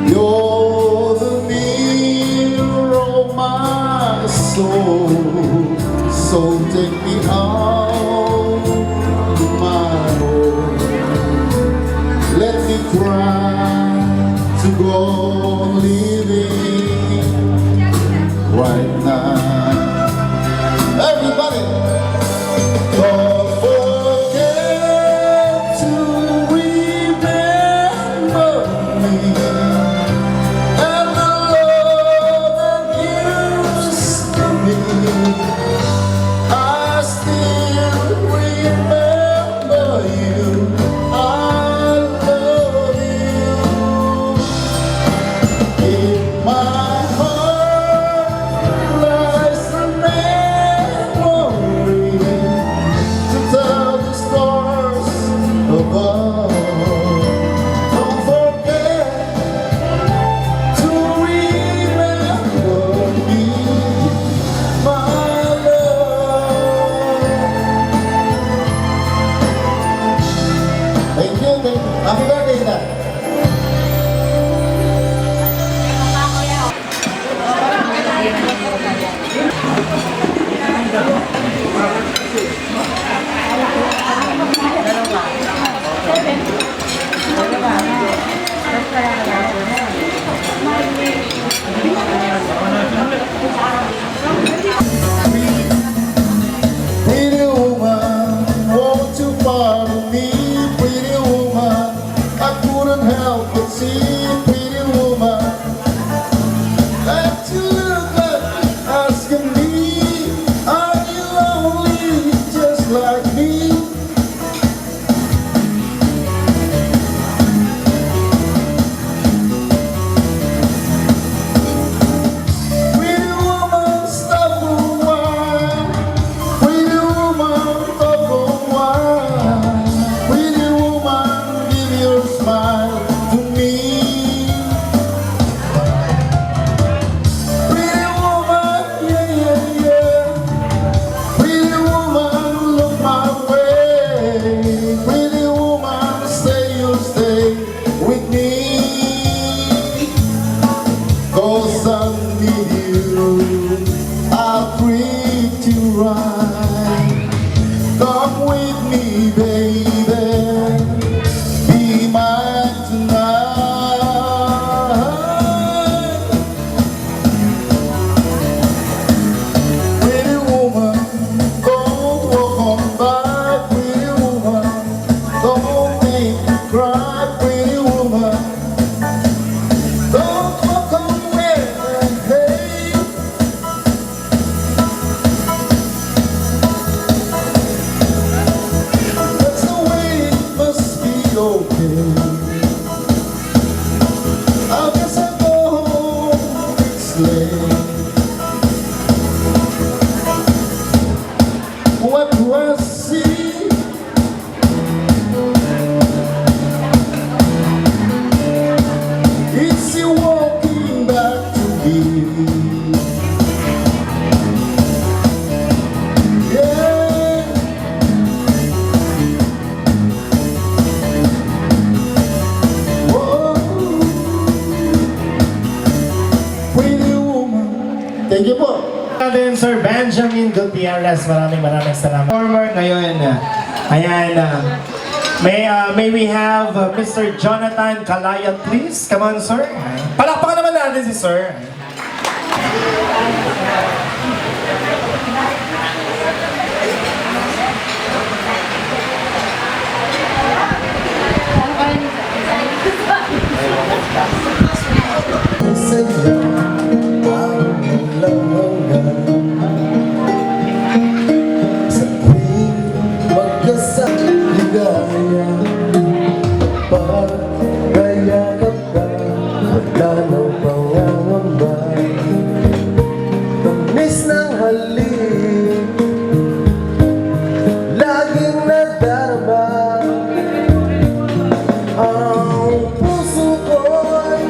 you're the mirror of my soul. So take me out, my Lord. Let me try to go on living right now. Everybody, don't forget to remember me and the love that used to be. I still remember you. I love you. In my heart lies a memory to tell the stars above. Don't forget to remember me, my love. Thank you. Happy birthday, Dad. Pretty woman, won't you follow me? Pretty woman, I couldn't help but see. Pretty woman, that you look like asking me, are you lonely just like me? Pretty woman, stop a while. Pretty woman, stop a while. Pretty woman, give your smile to me. natin Sir Benjamin Gutierrez. Maraming salamat. Former ngayon. Ayan. May we have Mr. Jonathan Kalayat, please. Come on, sir. Palakpakan naman natin si sir. Ang puso ko'y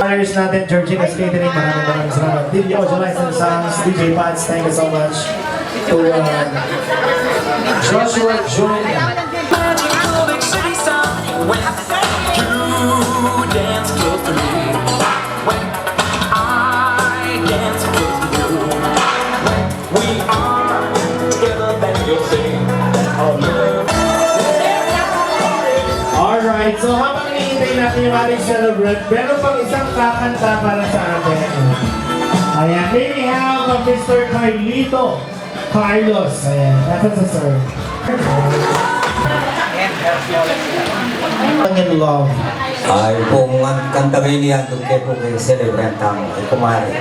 suppliers natin, Georgina's Catering, maraming salamat. DJ Ojo License Sounds, DJ Pads, thank you so much. To Joshua Jr. Alright, so habang hinihintay natin yung ating celebrant, meron pang isang kakanta para sa atin. Ayan, may we have Mr. Carlito Carlos. Ayan, that's a sir. In love. Ay kung ang kanta kayo niya, doon kayo po kayo celebrant ang kumari.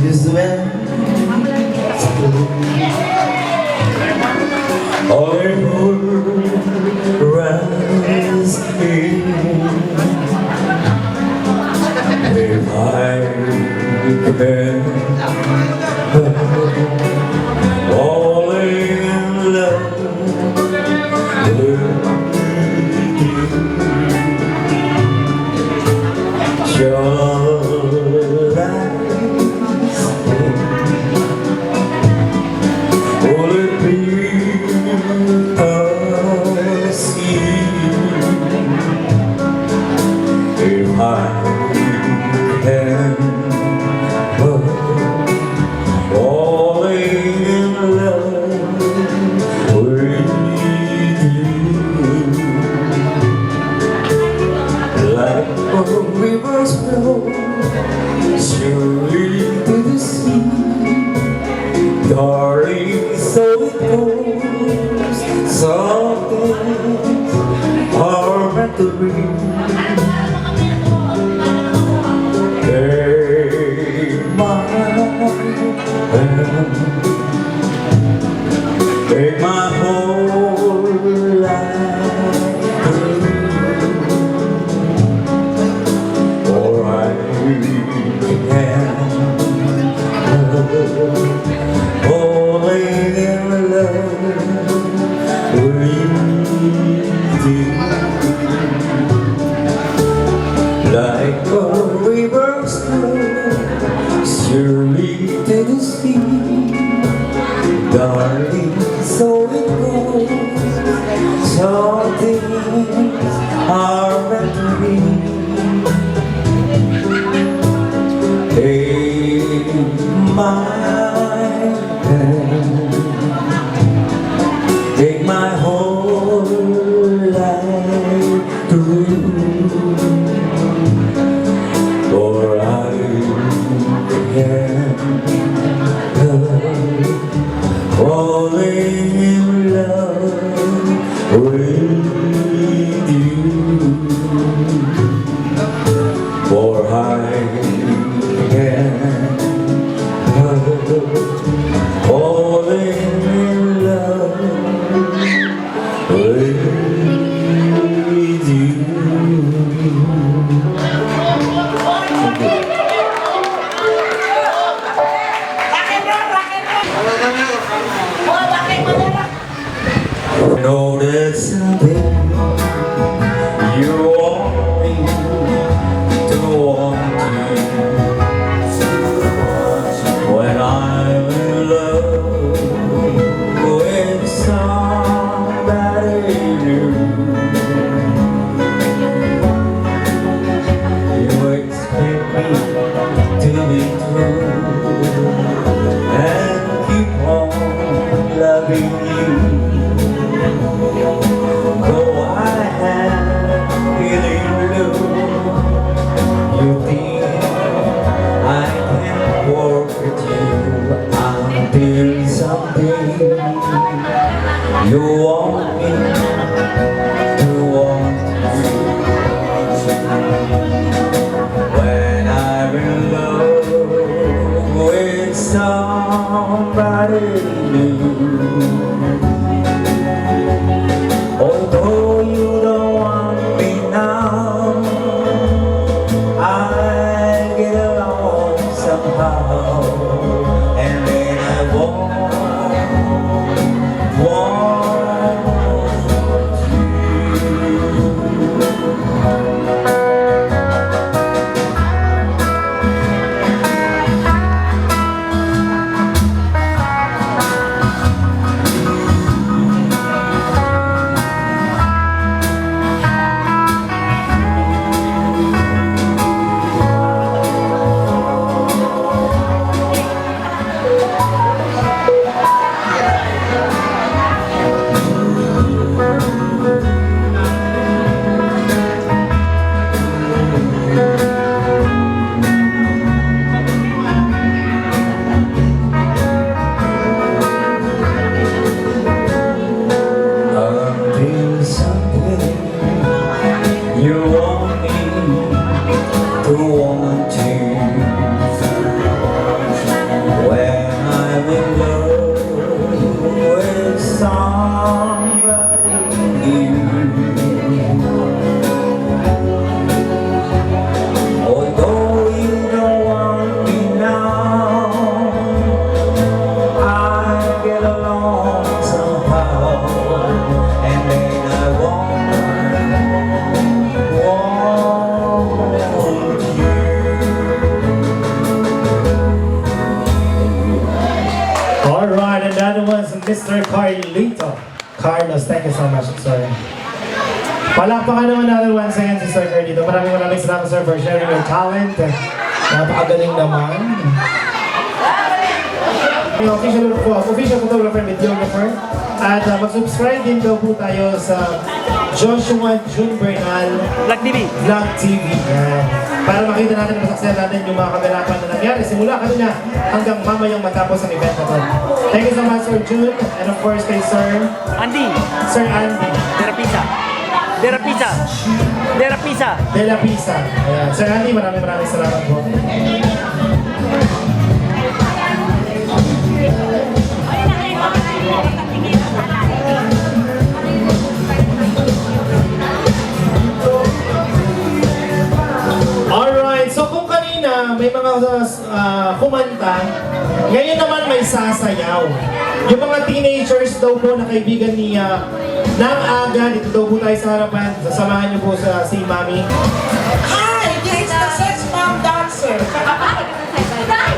Is when rise if I can fall in love with you. Should I will it be a sin if I can fall in love with you? Like a river's flow surely to the sea, darling, so it goes. Some things are meant to be. Take my hand, take my whole life through, for I can falling in love with you. Like a river's flow surely to the sea, darling, so it goes. Some things are meant to be. Take my hand, take my whole life through, for I can falling in love with you, for I can falling in love with you. I know there's something you want me to want you. When I'm in love with somebody new, you expect me to be true and keep on loving you. Though I have feeling blue, you think I can work with you until someday you want me to want you. When I'm in love with somebody new, although you don't want me now, I get along somehow. Mr. Carlito. Carlos, thank you so much, sir. Palakpakan naman natin once again si Sir Carlito. Maraming salamat, sir, for sharing your talent. Napakagaling naman. Official photographer, videographer. At mag-subscribe din daw po tayo sa Joshua June Bernal Vlog TV. Yan. Para makita natin ang masaksaya natin yung mga kaganapan na nangyari simula kanina hanggang mamayang matapos ang event na to. Thank you so much, Sir June. And of course, kay Sir Andy. Sir Andy. De La Pisa. Ayan. Sir Andy, maraming salamat po. Alright, so kung kanina may mga kumanta, ngayon naman may sasayaw. Yung mga teenagers daw po na kaibigan ni Nang Aga, dito daw po tayo sa harapan. Sasamahan niyo po si Mami. Hi, this is the sex bomb dancer.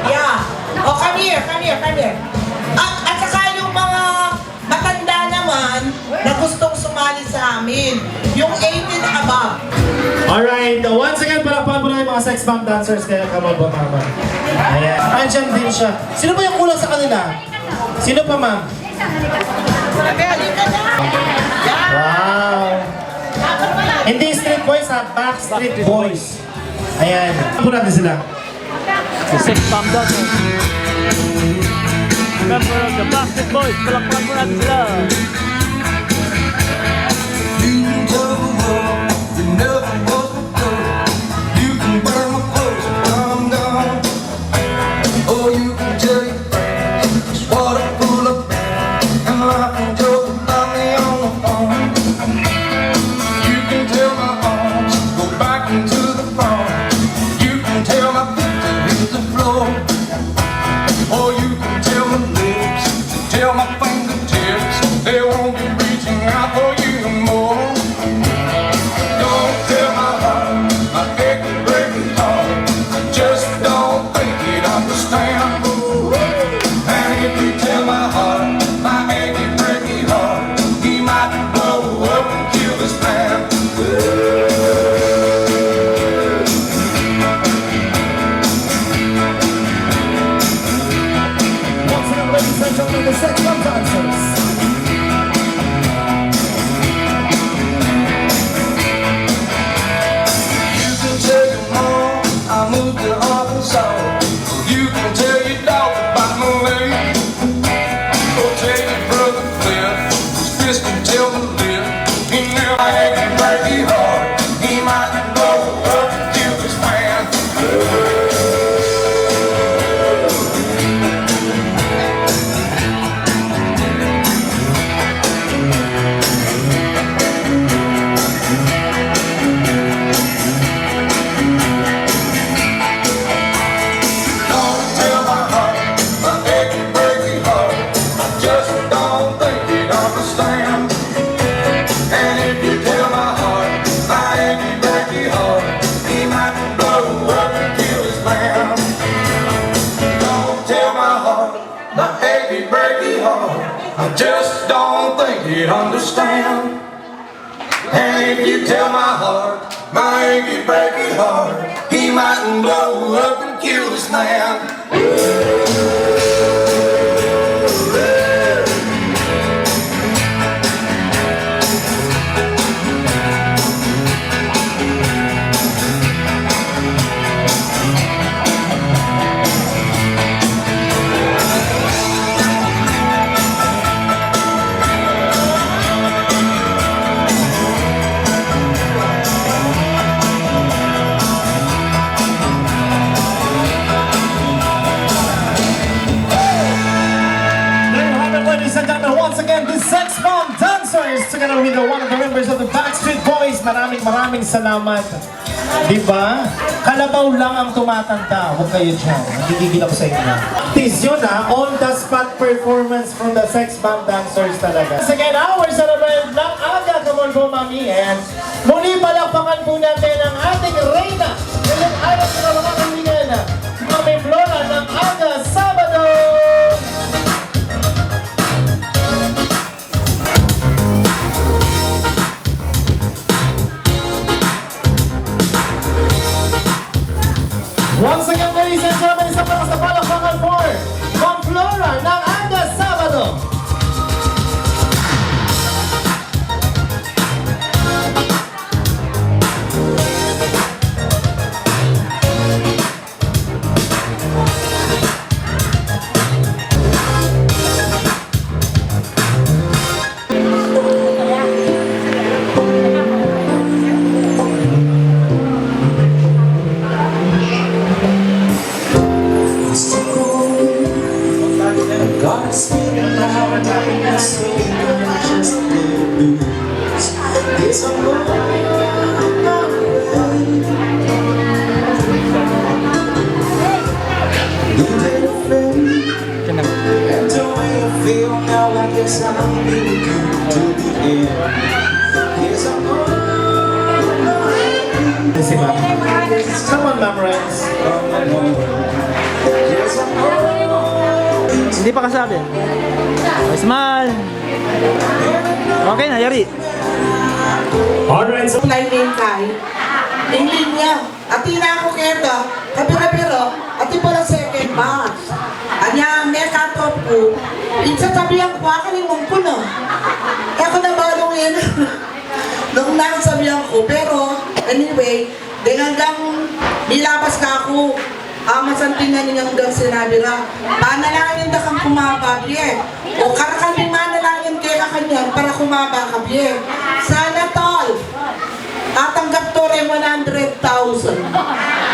Yeah. Oh, come here. At saka yung mga matanda naman na gustong sumali sa amin. Yung 18 above. Alright, once again, palakpakan po na yung mga sex bomb dancers. Kaya come on po, Mama. Ayan, andyan din siya. Sino ba yung kulang sa kanila? Sino pa, Ma'am? Wow! Hindi street boys ha, Backstreet Boys. Ayan. Ano natin sila? The Sex Bomb Dancers. Member of the Backstreet Boys. Palakpakan po natin sila. Just don't think he'd understand. And if you tell my heart, my achy breaky heart, he might blow up and kill this man. Together with one of the members of the Backstreet Boys, maraming salamat. Diba? Kalabaw lang ang tumatanda. Huwag kayo dyan. Nagigigil ako sa inyo. Practice yun ha. On-the-spot performance from the Sex Bomb Dancers talaga. Second hour sa Nang Aga. Come on po, Mami. And muli palakpakan po natin ang ating Reyna. Ngayong araw sa mga kaibigan. Mami Flora ng Aga Sabado. malakas na palakpakan for Ma'am Flora ng Angas Sabado. Come on, Ma'am Renz. Hindi pa kasabi. Oh, smile. Okay na, yari. Nine kay. Tingin niya. Ati na ako kaya. Kapira-piro. Ati pala second batch. Anya, may katop ko. Sasabihan ko, akaling mong puno. Ako na balungin. Nung nakasabihan ko. Pero, anyway, hanggang nilabas ka ako. Masantingan niya hanggang sinabi na, panalangin na kang kumaba, biye. O karakanding manalangin kaya kanyan para kumaba ka, biye. Sana tol, tatanggap to rin 100,000.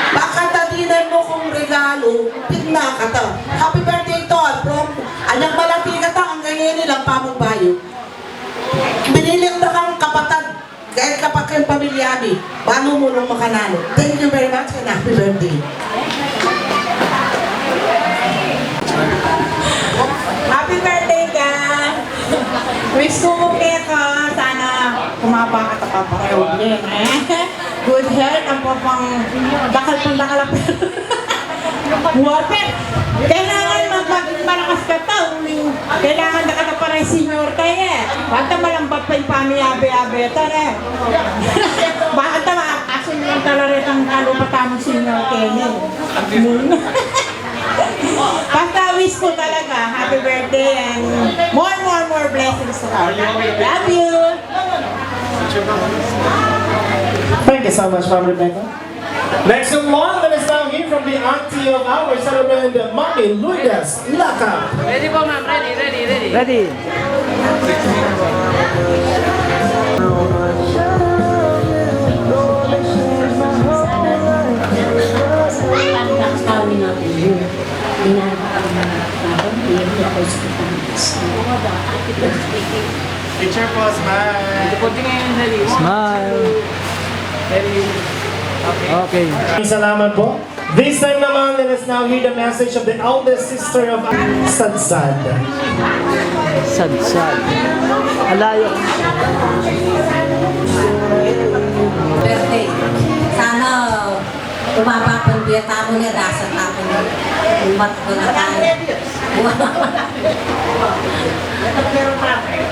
Baka tadinan mo kong regalo, pitna ka to. Happy birthday tol, from anyang malati ka to, ang ganyan nilang pamagbayo. Biniling na kang kapatad, kahit kapag kayong pamilyami, paano mo nung makanalo. Thank you very much and happy birthday. Happy birthday ka! Wish ko mo kaya ka, sana kumaba ka papareho din, eh? Good health, ang papang dakal Wapit! Kailangan malakas ka tao. Kailangan na ka na parang senior ka eh. Bata malambat pa yung pamiyabe-abe. Tara eh. Bakit na kasi yung talarit ang kalupatamang senior Kenny. Basta wish ko talaga, happy birthday and more blessings to come. Love you! Thank you so much, Ma'am Rebecca. Next in line, let us now hear from the auntie of our celebrant, Mommy Lourdes Laka. Ready po ma'am, ready. Ready. Picture po, smile. Smile. Okay. Salamat po. This time naman, let us now hear the message of the eldest sister of Sadsad. Sad. Alayo. Birthday. Sana tumaba pang biyata mo niya, dasat ako na umat ko na tayo.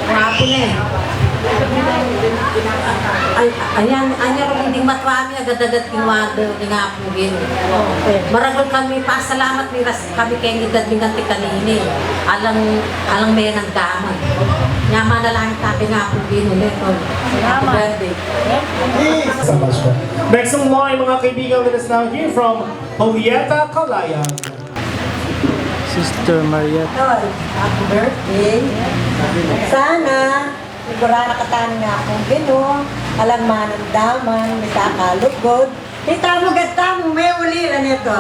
Hapon eh. Ayan kung hindi matwami, agad-agad kiwado, hindi nga po gino. Maragol kami, pasalamat kami kayong edad ng ganti kanini. Alang may nagdaman. Nyaman na lang tabi nga po gino. Happy birthday. So much po. Next in line, mga kaibigan, let us now hear from Julieta Calayan. Sister Marietta. Happy birthday. Sana sigurado katanin nga akong gino, alam manandaman, may kakalugod. Itamo gatamo, may ulila nito.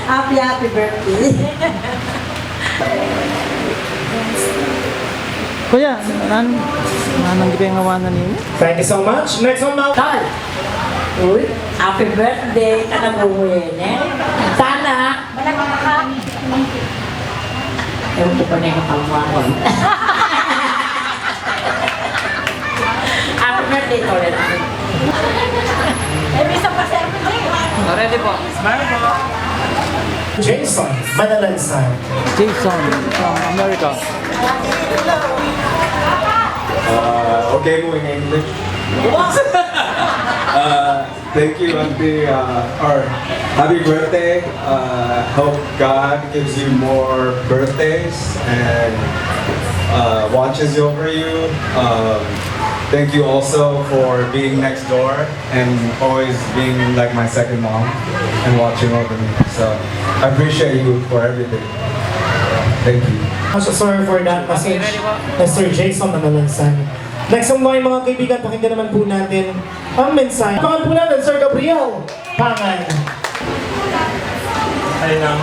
Happy birthday. Kuya, nanang gipengawanan niyo? Thank you so much. Next one now. Tol, uy, happy birthday, kanang eh. Sana, ewan ko pa na yung kapamuan. Happy birthday, Tol. Bisa pa sa Ready po. Smile po. Jason Manalansan. Jason from America. Okay po in English. Thank you, Auntie. Or happy birthday. Hope God gives you more birthdays and watches over you. Thank you also for being next door and always being like my second mom and watching over me. So I appreciate you for everything. Thank you. I'm so sorry for that message, Mr. Jason Manalansan. Next ang mga kaibigan, pakinggan naman po natin ang mensahe. Pakinggan po natin, Sir Gabriel Pangan. Hi, Nam.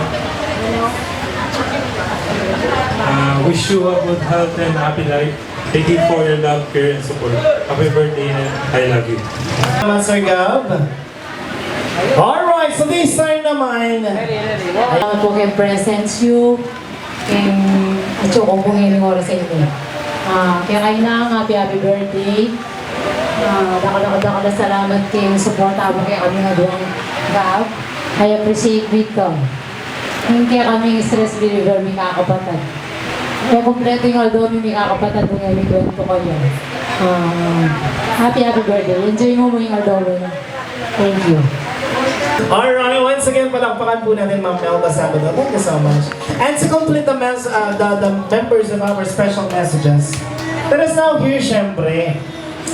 Wish you a good health and happy life. Thank you for your love, care, and support. Happy birthday and I love you. Salamat, Sir Gab. Alright, so this time naman. Salamat po kay presence you. At yung kung hiling oras sa inyo. Kaya kayo na, happy birthday. Dakala salamat kay suporta mo kay kami nga doon. Gab, I appreciate it ko. Hindi kami stress reliever, may kakapatid. Kaya kompleto yung aldomi, may kakapatid mo ngayon, may kwento ko yun. Happy birthday. Enjoy mo yung aldomi. Thank you. Alright, once again, palakpakan po natin Ma'am Melba Sabado. Thank you so much. And to complete the members of our special messages, let us now hear, syempre,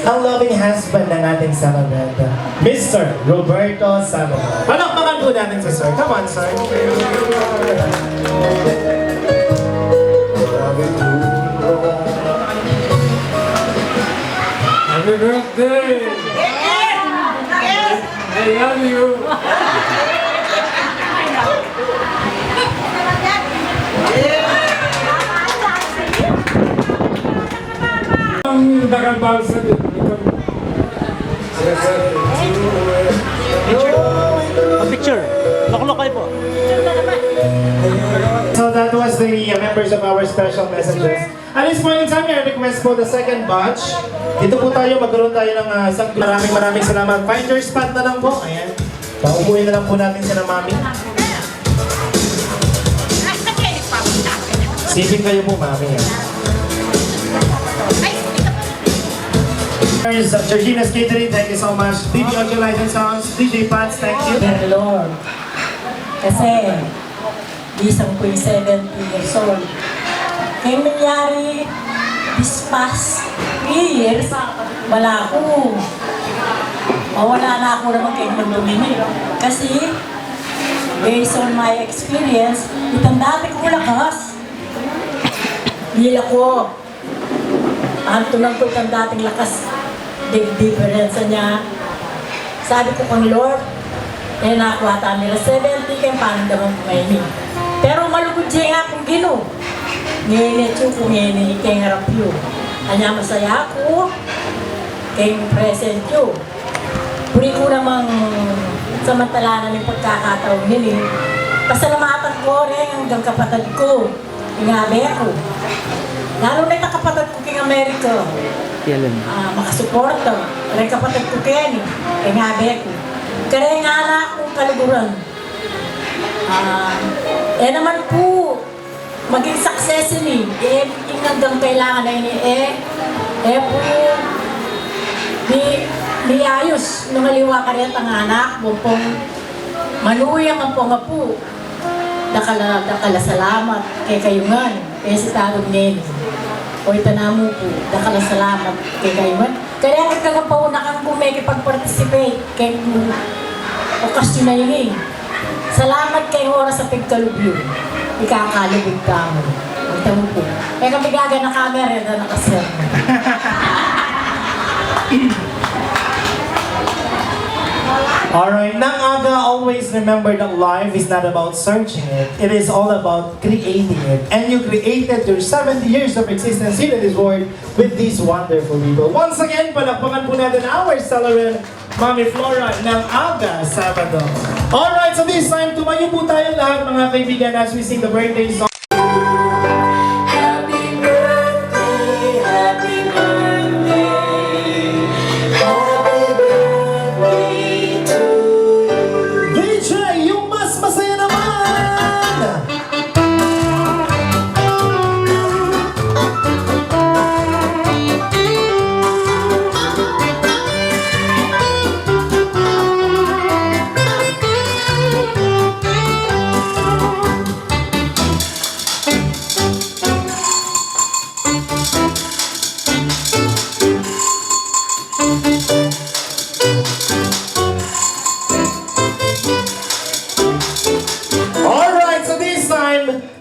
ang loving husband ng ating celebrant, Mr. Roberto Sabado. Palakpakan po natin si Sir. Come on, Sir. Happy birthday! I love you! Ang dagang bawal sa Picture. Loklokay po. So that was the members of our special messages. At this point in time, I request po the second batch. Dito po tayo, magkaroon tayo ng maraming salamat. Find your spot na lang po. Ayan. Paupuin na lang po natin sila, Mami. Sipin kayo po, Mami. There's Georgina's Catering, thank you so much. DJ Audio Light and Sounds, DJ Pats, thank you. Dear Lord, kasi isang po yung 70 years old. Kaya nangyari, this past 3 years, wala ako. Wala na ako naman kay Mondomini. Kasi, based on my experience, itang dati ko lakas. Hila ko. Ang tunang ko itang dating lakas. Difference niya. Sabi ko kang Lord, nakuha tayo nila 70, kaya paano naman kumainin. Pero malugod siya nga kung gino. Ngayon ito kung ngayon kay harap yun. Kanya masaya ako, kay present yun. Puri ko namang samantala na ng pagkakataon nila. Pasalamatan ko rin hanggang kapatid ko. Ingabi ako. Lalo na yung kapatid ko king Amerika. Makasuporta. Rin kapatid ko Kenny. Ingabi ako. Kaya nga na akong kaluguran. Naman po, maging success ni. Yung hanggang kailangan na ini. Po, di ayos. Nung maliwa ka rin ang anak mo pong manuyang ang po nga po. Dakala salamat kay kayungan. Kaya si Tarong Nene. O itanamo po, dakala salamat kay kayungan. Kaya nagkagapauna kang kumikipag-participate kay okasyon na yun eh. Salamat kay oras sa pagkalubyo. Ikakalubig ka mo. Ito mo po. Kaya kami gaga na camera na nakasir. Alright, Nang Aga, always remember that life is not about searching it. It is all about creating it. And you created your 70 years of existence here in this world with these wonderful people. Once again, palakpakan po natin our celebrant, Mami Flora, Nang Aga Sabado. Alright, so this time, tumayo po tayo lahat mga kaibigan as we sing the birthday song.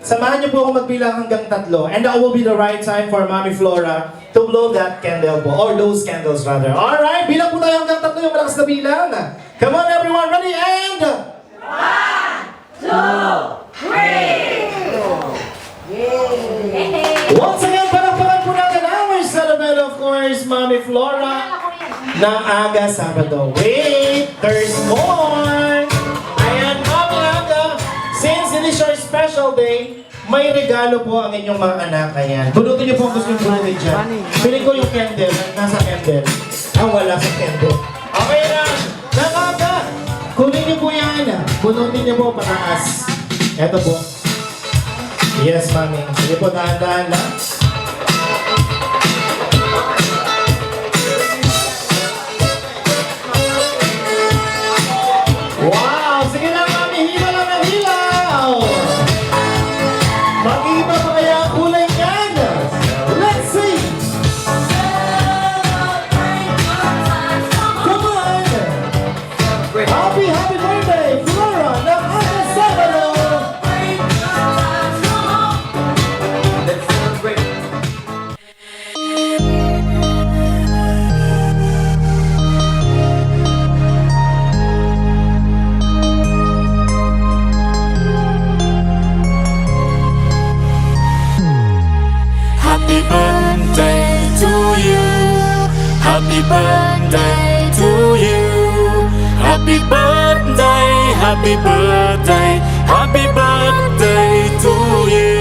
samahan niyo po ako magbilang hanggang 3. And that will be the right time for Mami Flora to blow that candle po. Or those candles rather. Alright, bilang po tayo hanggang 3 yung malakas na bilang. Come on everyone, ready and... 1, 2, 3! Once again, palakpakan po natin our celebrate of course, Mami Flora ng Aga Sabado. Wait, there's more! Ayan, Mami Aga, since it is your special day, may regalo po ang inyong mga anak. Ayan, bunutin niyo po ang gusto yung bunutin dyan. Piling ko yung candle, nasa candle. Wala sa candle. Okay na, Aga, kunin niyo po yan. Bunutin niyo po pataas. Eto po. Yes, Mami. Sige po, dahan-dahan lang. Wow! Sige na, Mami. Hila lang ang hilaw! Mag-iba pa kaya ang kulay niyan? Let's see! Come on! Happy birthday, Flora ng Aga Sabado! Happy birthday to you. Happy birthday to you. Happy birthday, happy birthday, happy birthday to you.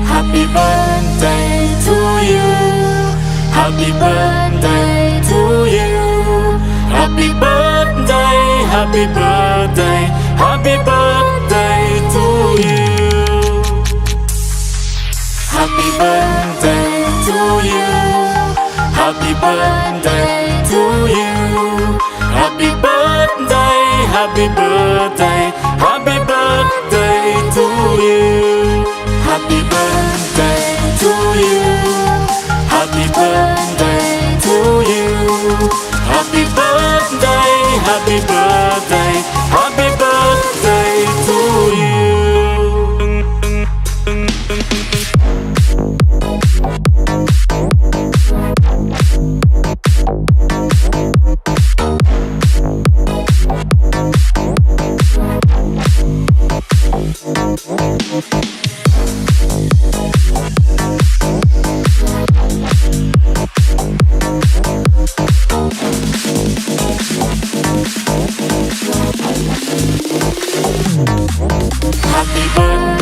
Happy birthday to you. Happy birthday to you. Happy birthday, happy birthday, happy birthday to you. Happy birthday to you. Happy birthday to you. Happy birthday, happy birthday, happy birthday to you. Happy birthday to you. Happy birthday to you. Happy birthday, happy birthday, happy birthday to you. Happy birthday.